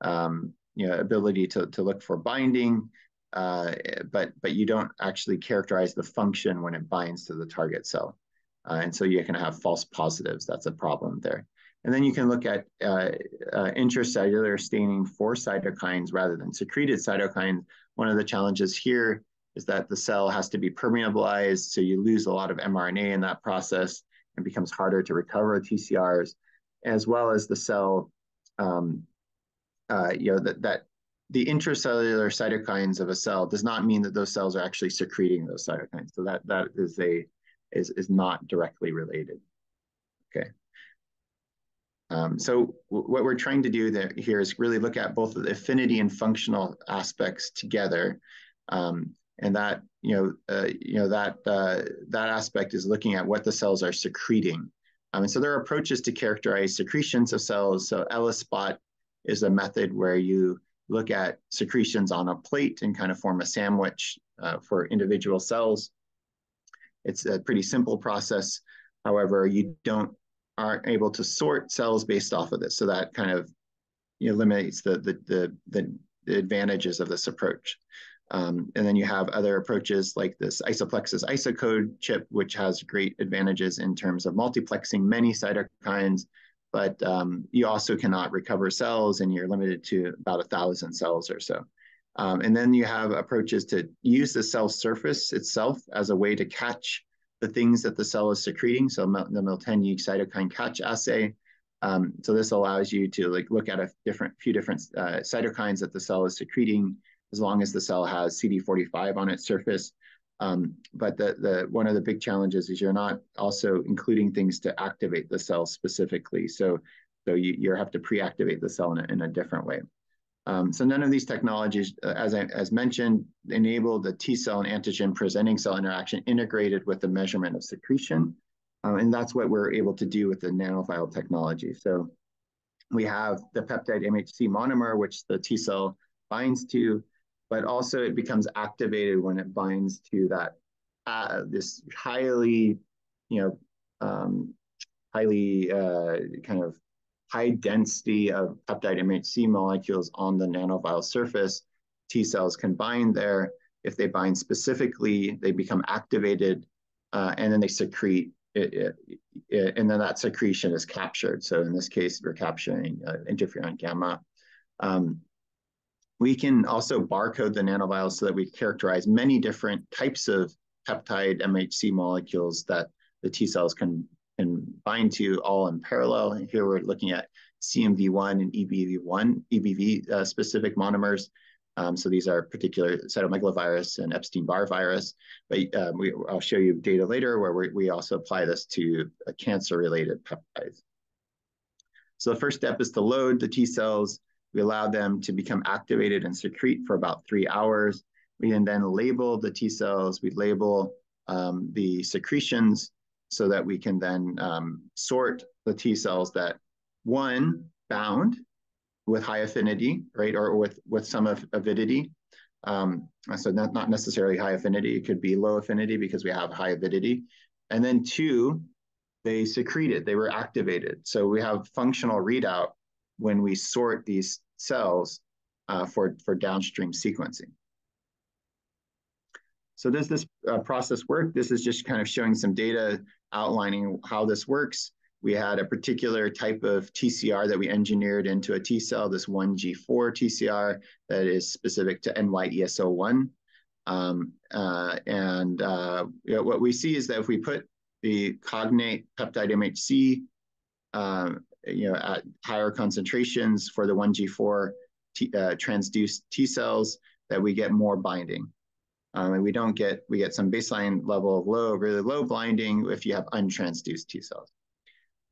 ability to look for binding, but you don't actually characterize the function when it binds to the target cell. And so you can have false positives. That's a problem there. And then you can look at intracellular staining for cytokines rather than secreted cytokines. One of the challenges here is that the cell has to be permeabilized, so you lose a lot of mRNA in that process and becomes harder to recover TCRs, as well as the cell, that the intracellular cytokines of a cell does not mean that those cells are actually secreting those cytokines. So that is not directly related. Okay. So what we're trying to do here is really look at both the affinity and functional aspects together. And that aspect is looking at what the cells are secreting. And so there are approaches to characterize secretions of cells. So ELISpot is a method where you look at secretions on a plate and kind of form a sandwich for individual cells. It's a pretty simple process. However, you aren't able to sort cells based off of this. So that kind of eliminates the advantages of this approach. And then you have other approaches like this Isoplexis isocode chip, which has great advantages in terms of multiplexing many cytokines, but you also cannot recover cells, and you're limited to about 1,000 cells or so. And then you have approaches to use the cell surface itself as a way to catch the things that the cell is secreting. So the Miltenyi cytokine catch assay. So this allows you to look at a few different cytokines that the cell is secreting, as long as the cell has CD45 on its surface. But one of the big challenges is you're not also including things to activate the cell specifically. So you have to pre-activate the cell in a different way. So none of these technologies, as mentioned, enable the T cell and antigen presenting cell interaction integrated with the measurement of secretion. And that's what we're able to do with the nanovial technology. So we have the peptide MHC monomer, which the T cell binds to, but also it becomes activated when it binds to that this highly kind of high density of peptide MHC molecules on the nanovial surface. T cells can bind there. If they bind specifically, they become activated, and then they secrete it, and then that secretion is captured. So in this case, we're capturing interferon gamma. We can also barcode the nanovials so that we characterize many different types of peptide MHC molecules that the T cells can bind to all in parallel. And here we're looking at CMV1 and EBV specific monomers. So these are particular cytomegalovirus and Epstein-Barr virus, but I'll show you data later where we also apply this to cancer-related peptides. So the first step is to load the T cells. We allow them to become activated and secrete for about 3 hours. We can then label the T cells. We label the secretions so that we can then sort the T cells that, one, bound with high affinity, right, or with some avidity. So not necessarily high affinity. It could be low affinity because we have high avidity. And then two, they secreted, they were activated. So we have functional readout when we sort these cells for downstream sequencing. So does this process work? This is just kind of showing some data outlining how this works. We had a particular type of TCR that we engineered into a T cell, this 1G4 TCR that is specific to NY-ESO1. What we see is that if we put the cognate peptide MHC at higher concentrations for the 1G4 transduced T cells, that we get more binding. And we get some baseline level of really low binding if you have untransduced T cells.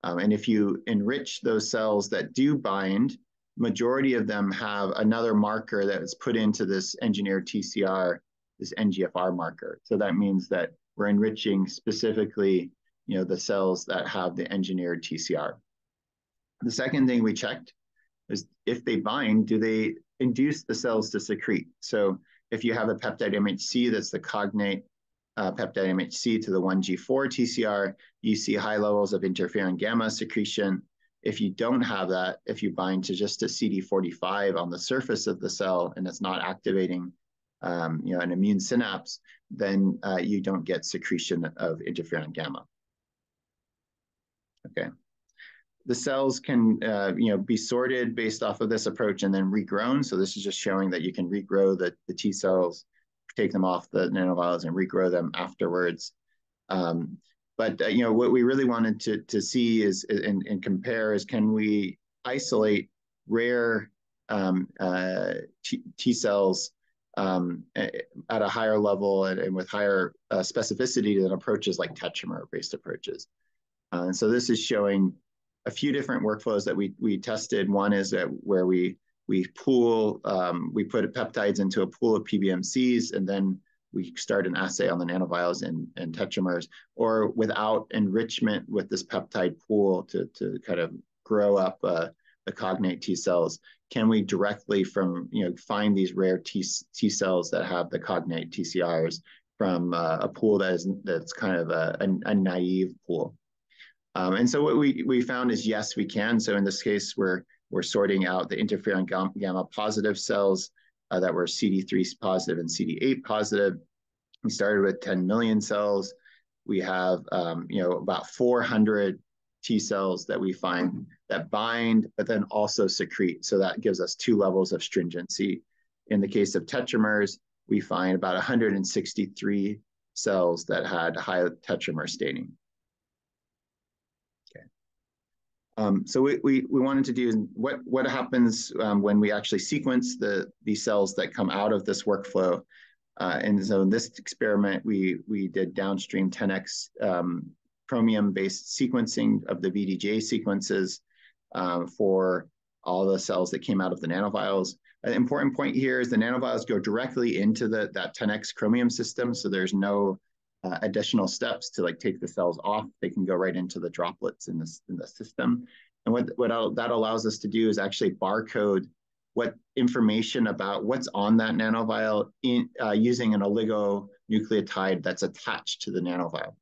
And if you enrich those cells that do bind, majority of them have another marker that is put into this engineered TCR, this NGFR marker. So that means that we're enriching specifically, the cells that have the engineered TCR. The second thing we checked is if they bind, do they induce the cells to secrete? So if you have a peptide MHC that's the cognate peptide MHC to the 1G4 TCR, you see high levels of interferon gamma secretion. If you don't have that, if you bind to just a CD45 on the surface of the cell and it's not activating an immune synapse, then you don't get secretion of interferon gamma. Okay. The cells can be sorted based off of this approach and then regrown. So this is just showing that you can regrow the T cells, take them off the nanovials and regrow them afterwards. But what we really wanted to see is and compare is, can we isolate rare T cells at a higher level and with higher specificity than approaches like tetramer-based approaches. And so this is showing a few different workflows that we tested. One is that where we pool, we put peptides into a pool of PBMCs, and then we start an assay on the nanovials and tetramers, or without enrichment with this peptide pool to kind of grow up the cognate T cells. Can we directly find these rare T cells that have the cognate TCRs from a pool that's kind of a naive pool? And so what we found is, yes, we can. So in this case, we're sorting out the interferon gamma positive cells that were CD3 positive and CD8 positive. We started with 10 million cells. We have about 400 T cells that we find that bind, but then also secrete. So that gives us 2 levels of stringency. In the case of tetramers, we find about 163 cells that had high tetramer staining. So we wanted to do what happens when we actually sequence these cells that come out of this workflow. And so in this experiment, we did downstream 10x chromium-based sequencing of the VDJ sequences for all the cells that came out of the nanovials. An important point here is the nanovials go directly into that 10x chromium system, so there's no additional steps to take the cells off. They can go right into the droplets in the system. And what that allows us to do is actually barcode what information about what's on that nanovial using an oligonucleotide that's attached to the nanovial.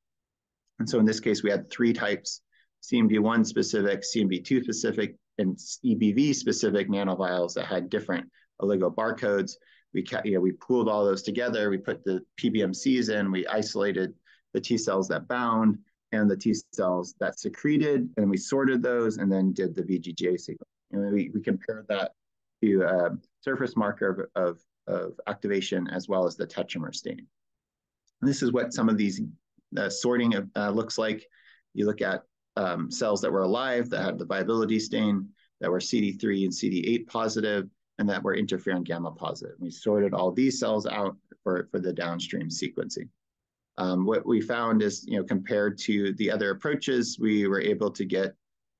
And so in this case, we had 3 types: CMV1 specific, CMV2 specific, and EBV specific nanovials that had different oligo barcodes. We pooled all those together. We put the PBMCs in. We isolated the T cells that bound and the T cells that secreted, and we sorted those and then did the VGJ sequence. And we compared that to a surface marker of activation as well as the tetramer staining. And this is what some of these sorting looks like. You look at cells that were alive that had the viability stain, that were CD3 and CD8 positive. and that were interferon gamma positive. We sorted all these cells out for the downstream sequencing. What we found is, compared to the other approaches, we were able to get,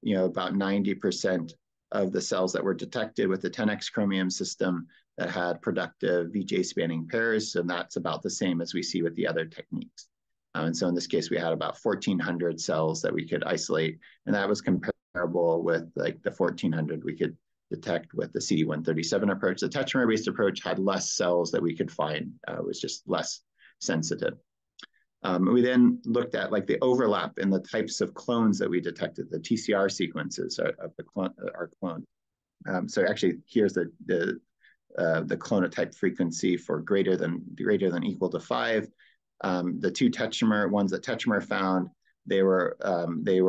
about 90% of the cells that were detected with the 10x chromium system that had productive VJ spanning pairs, and that's about the same as we see with the other techniques. And so in this case, we had about 1,400 cells that we could isolate, and that was comparable with like the 1,400 we could detect with the CD137 approach. The tetramer-based approach had less cells that we could find, was just less sensitive. We then looked at like the overlap in the types of clones that we detected, the TCR sequences of our clone. So actually, here's the clonotype frequency for greater than equal to 5. The two tetramer ones that tetramer found, they were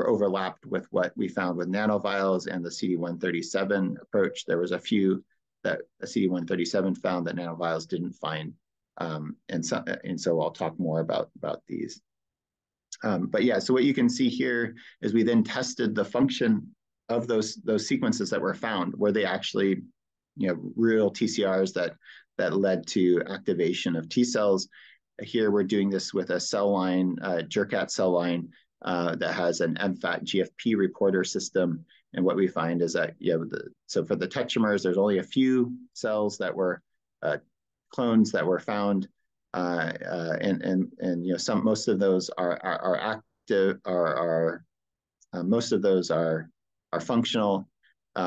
overlapped with what we found with nanovials and the CD137 approach. There was a few that the CD137 found that nanovials didn't find. And so I'll talk more about these. But yeah, so what you can see here is we then tested the function of those sequences that were found. Were they actually, real TCRs that led to activation of T cells? Here we're doing this with a cell line, Jurkat cell line that has an MFAT GFP reporter system. And what we find is that, so for the tetramers, there's only a few cells that were clones that were found, and most of those are active, most of those are functional.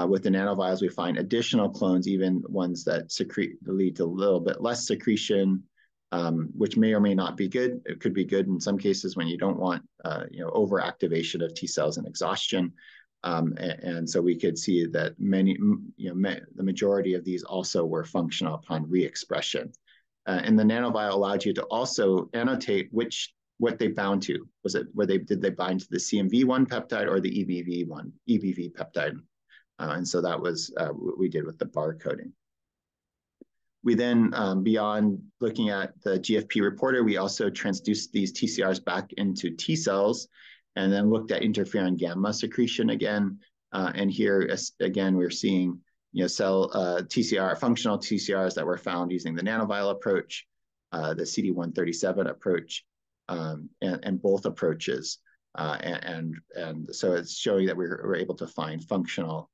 With the nanovials, we find additional clones, even ones that lead to a little bit less secretion, which may or may not be good. It could be good in some cases when you don't want overactivation of T cells and exhaustion. And so we could see that the majority of these also were functional upon re-expression. And the nanovial allowed you to also annotate what they bound to. Did they bind to the CMV1 peptide or the EBV peptide? And so that was what we did with the barcoding. We then, beyond looking at the GFP reporter, we also transduced these TCRs back into T cells, and then looked at interferon gamma secretion again. And here, again, we're seeing functional TCRs that were found using the nanovial approach, the CD137 approach, and both approaches. And so it's showing that we're able to find functional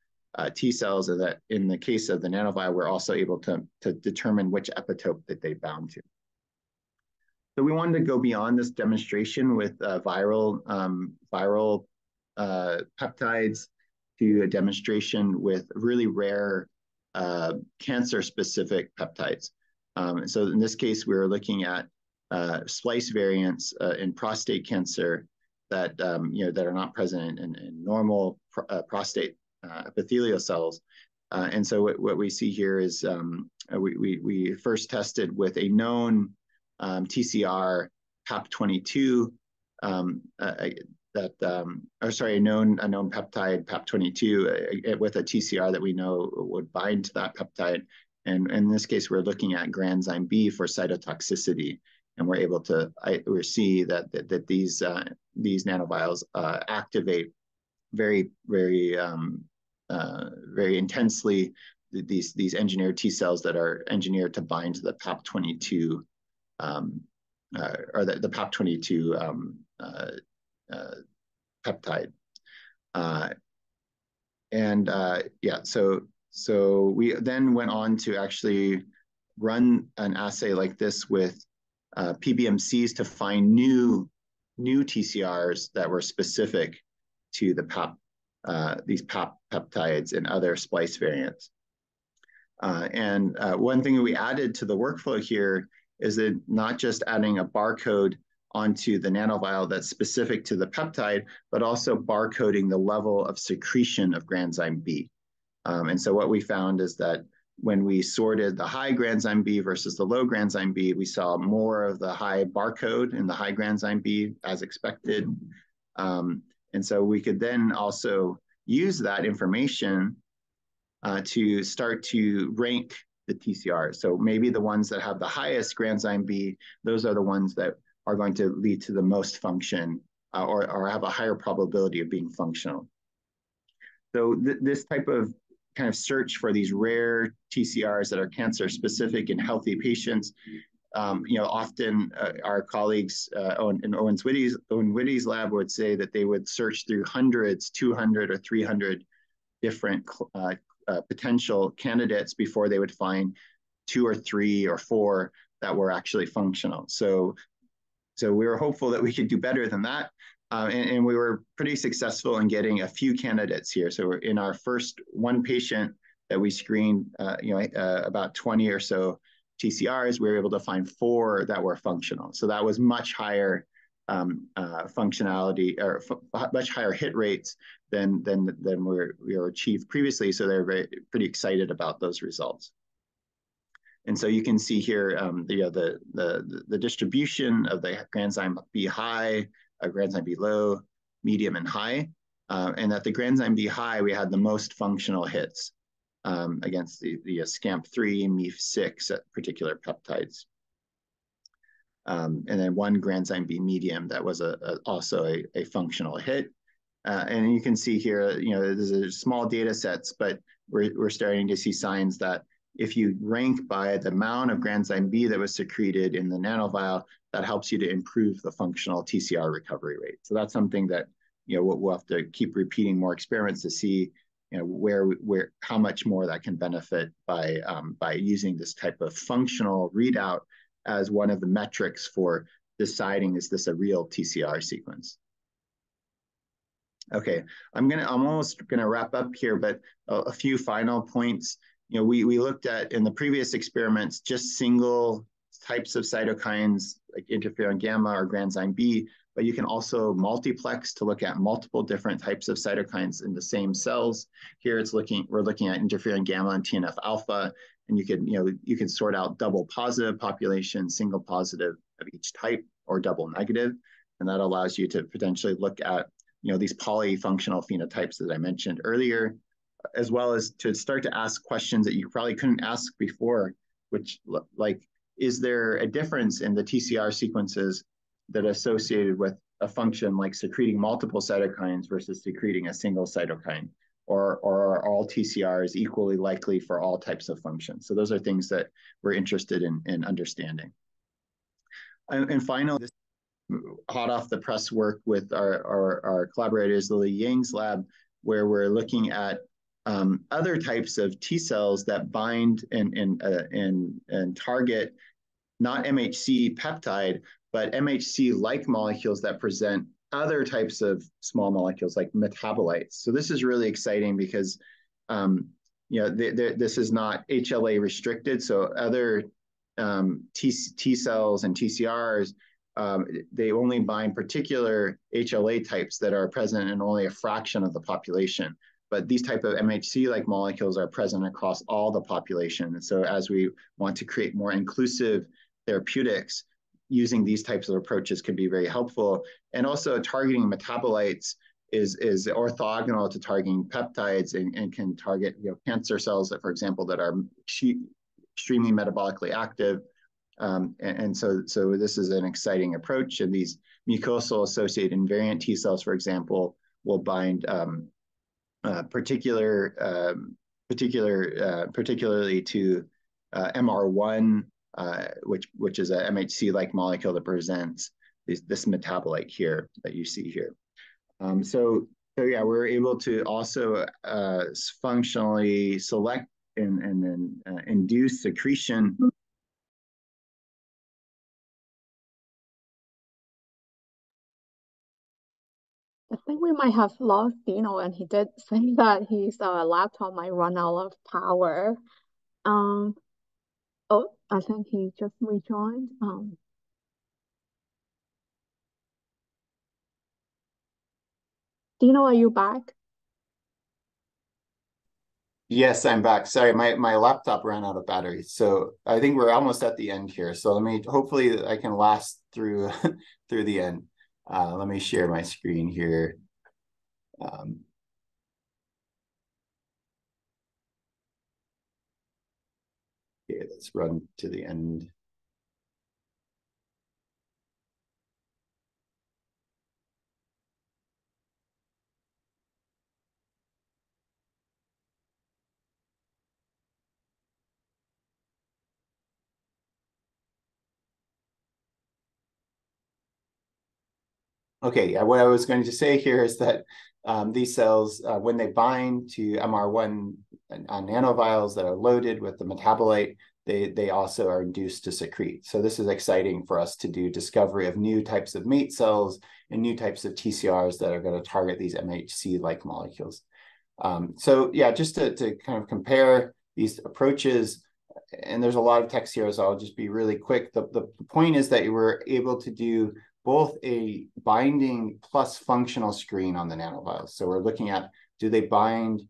T cells, and that in the case of the nanovial, we're also able to determine which epitope that they bound to. So we wanted to go beyond this demonstration with viral peptides to a demonstration with really rare cancer-specific peptides. So in this case, we were looking at splice variants in prostate cancer that that are not present in normal prostate epithelial cells. And so what we see here is we first tested with a known TCR PAP22 a known peptide PAP22 with a TCR that we know would bind to that peptide. And in this case, we're looking at granzyme B for cytotoxicity, and we're able to see that these nanovials activate very intensely these engineered T cells that are engineered to bind to the PAP22 or the PAP22 peptide. So we then went on to actually run an assay like this with PBMCs to find new TCRs that were specific to the these PAP peptides and other splice variants. One thing that we added to the workflow here is that not just adding a barcode onto the nanovial that's specific to the peptide, but also barcoding the level of secretion of granzyme B. And so what we found is that when we sorted the high granzyme B versus the low granzyme B, we saw more of the high barcode in the high granzyme B as expected. And so we could then also use that information to start to rank the TCRs. So maybe the ones that have the highest granzyme B, those are the ones that are going to lead to the most function or have a higher probability of being functional. So this type of kind of search for these rare TCRs that are cancer specific in healthy patients. Often our colleagues in Owen Whitty's lab would say that they would search through hundreds, 200 or 300 different potential candidates before they would find 2 or 3 or 4 that were actually functional. So we were hopeful that we could do better than that. And we were pretty successful in getting a few candidates here. So we're in our first one patient that we screened, about 20 or so TCRs, we were able to find 4 that were functional. So that was much higher functionality, or much higher hit rates than we were achieved previously. So they're pretty excited about those results. And so you can see here the distribution of the granzyme B high, granzyme B low, medium, and high. And at the granzyme B high, we had the most functional hits against the SCAMP3, MEF6 at particular peptides. And then one granzyme B medium that was also a functional hit. And you can see here, there's a small data sets, but we're starting to see signs that if you rank by the amount of granzyme B that was secreted in the nanovial, that helps you to improve the functional TCR recovery rate. So that's something that we'll have to keep repeating more experiments to see how much more that can benefit by using this type of functional readout as one of the metrics for deciding, is this a real TCR sequence? Okay, I'm almost gonna wrap up here, but a few final points. We looked at in the previous experiments just single types of cytokines like interferon gamma or granzyme B, but you can also multiplex to look at multiple different types of cytokines in the same cells. Here we're looking at interferon gamma and TNF alpha, and you can sort out double positive population, single positive of each type, or double negative, and that allows you to potentially look at these polyfunctional phenotypes that I mentioned earlier, as well as to start to ask questions that you probably couldn't ask before, which like, is there a difference in the TCR sequences that are associated with a function like secreting multiple cytokines versus secreting a single cytokine? Or are all TCRs equally likely for all types of functions? So those are things that we're interested in understanding. And finally, this hot off the press work with our collaborators, Lily Yang's lab, where we're looking at other types of T cells that bind and target not MHC peptide, but MHC-like molecules that present other types of small molecules like metabolites. So this is really exciting because this is not HLA restricted. So other T cells and TCRs, they only bind particular HLA types that are present in only a fraction of the population. But these type of MHC-like molecules are present across all the population. And so as we want to create more inclusive therapeutics, using these types of approaches can be very helpful. And also targeting metabolites is orthogonal to targeting peptides and can target cancer cells that, for example, that are extremely metabolically active. And so this is an exciting approach. And these mucosal associated invariant T cells, for example, will bind particularly to MR1, which is a MHC-like molecule that presents this metabolite here that you see here. So yeah, we're able to also functionally select and then induce secretion. I think we might have lost Dino, and he did say that his laptop might run out of power. Oh, I think he just rejoined. Dino, are you back? Yes, I'm back. Sorry, my laptop ran out of battery. So I think we're almost at the end here. So hopefully I can last through through the end. Let me share my screen here. Okay, let's run to the end. Okay, yeah, what I was going to say here is that these cells, when they bind to MR1 nanovials that are loaded with the metabolite, they also are induced to secrete. So this is exciting for us to do discovery of new types of mate cells and new types of TCRs that are going to target these MHC-like molecules. So yeah, just to kind of compare these approaches, and there's a lot of text here, so I'll just be really quick. The point is that we're able to do both a binding plus functional screen on the nanovials. So we're looking at, do they bind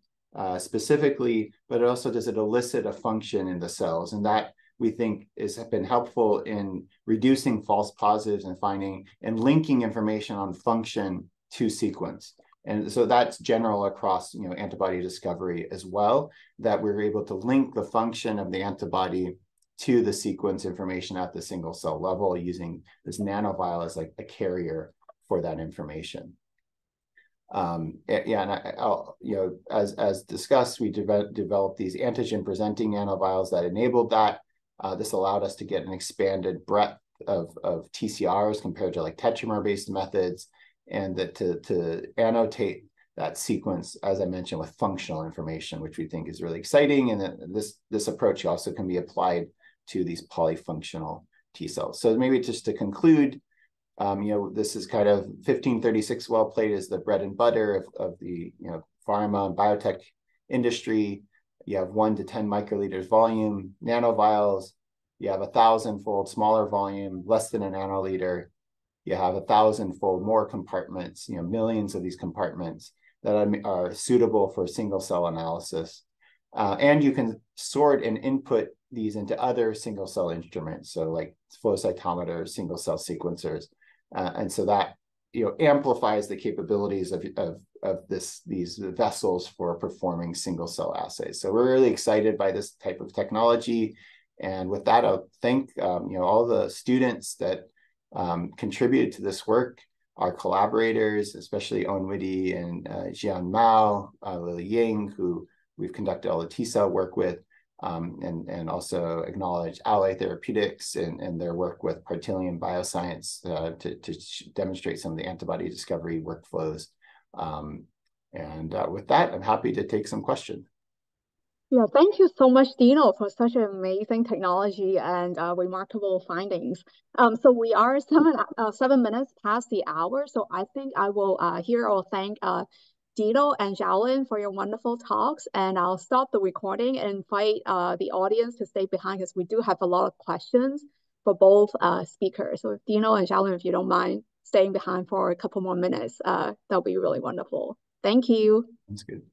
specifically, but also does it elicit a function in the cells? And that we think has been helpful in reducing false positives and finding and linking information on function to sequence. And so that's general across antibody discovery as well, that we're able to link the function of the antibody to the sequence information at the single cell level using this nanovial as like a carrier for that information. Yeah, and I'll, as discussed, we developed these antigen presenting nanovials that enabled that. This allowed us to get an expanded breadth of TCRs compared to like tetramer-based methods, and that to annotate that sequence, as I mentioned, with functional information, which we think is really exciting. And that this approach also can be applied to these polyfunctional T cells. So maybe just to conclude, this is kind of 1536 well plate is the bread and butter of the pharma and biotech industry. You have 1 to 10 microliters volume nanovials. You have 1,000-fold smaller volume, less than a nanoliter. You have 1,000-fold more compartments, millions of these compartments that are suitable for single cell analysis. And you can sort and input these into other single cell instruments, so like flow cytometers, single cell sequencers. And so that amplifies the capabilities of these vessels for performing single cell assays. So we're really excited by this type of technology. And with that, I'll thank all the students that contributed to this work, our collaborators, especially Owen Whitty and Jian Mao, Lily Ying, who we've conducted all the T-cell work with, and also acknowledge Ally Therapeutics and their work with Partilian Bioscience to demonstrate some of the antibody discovery workflows. With that, I'm happy to take some questions. Yeah, thank you so much, Dino, for such an amazing technology and remarkable findings. So we are 7 minutes past the hour, so I think I will thank Dino and Xiaolin for your wonderful talks, and I'll stop the recording and invite the audience to stay behind because we do have a lot of questions for both speakers. So if Dino and Xiaolin, if you don't mind staying behind for a couple more minutes, that'll be really wonderful. Thank you. That's good.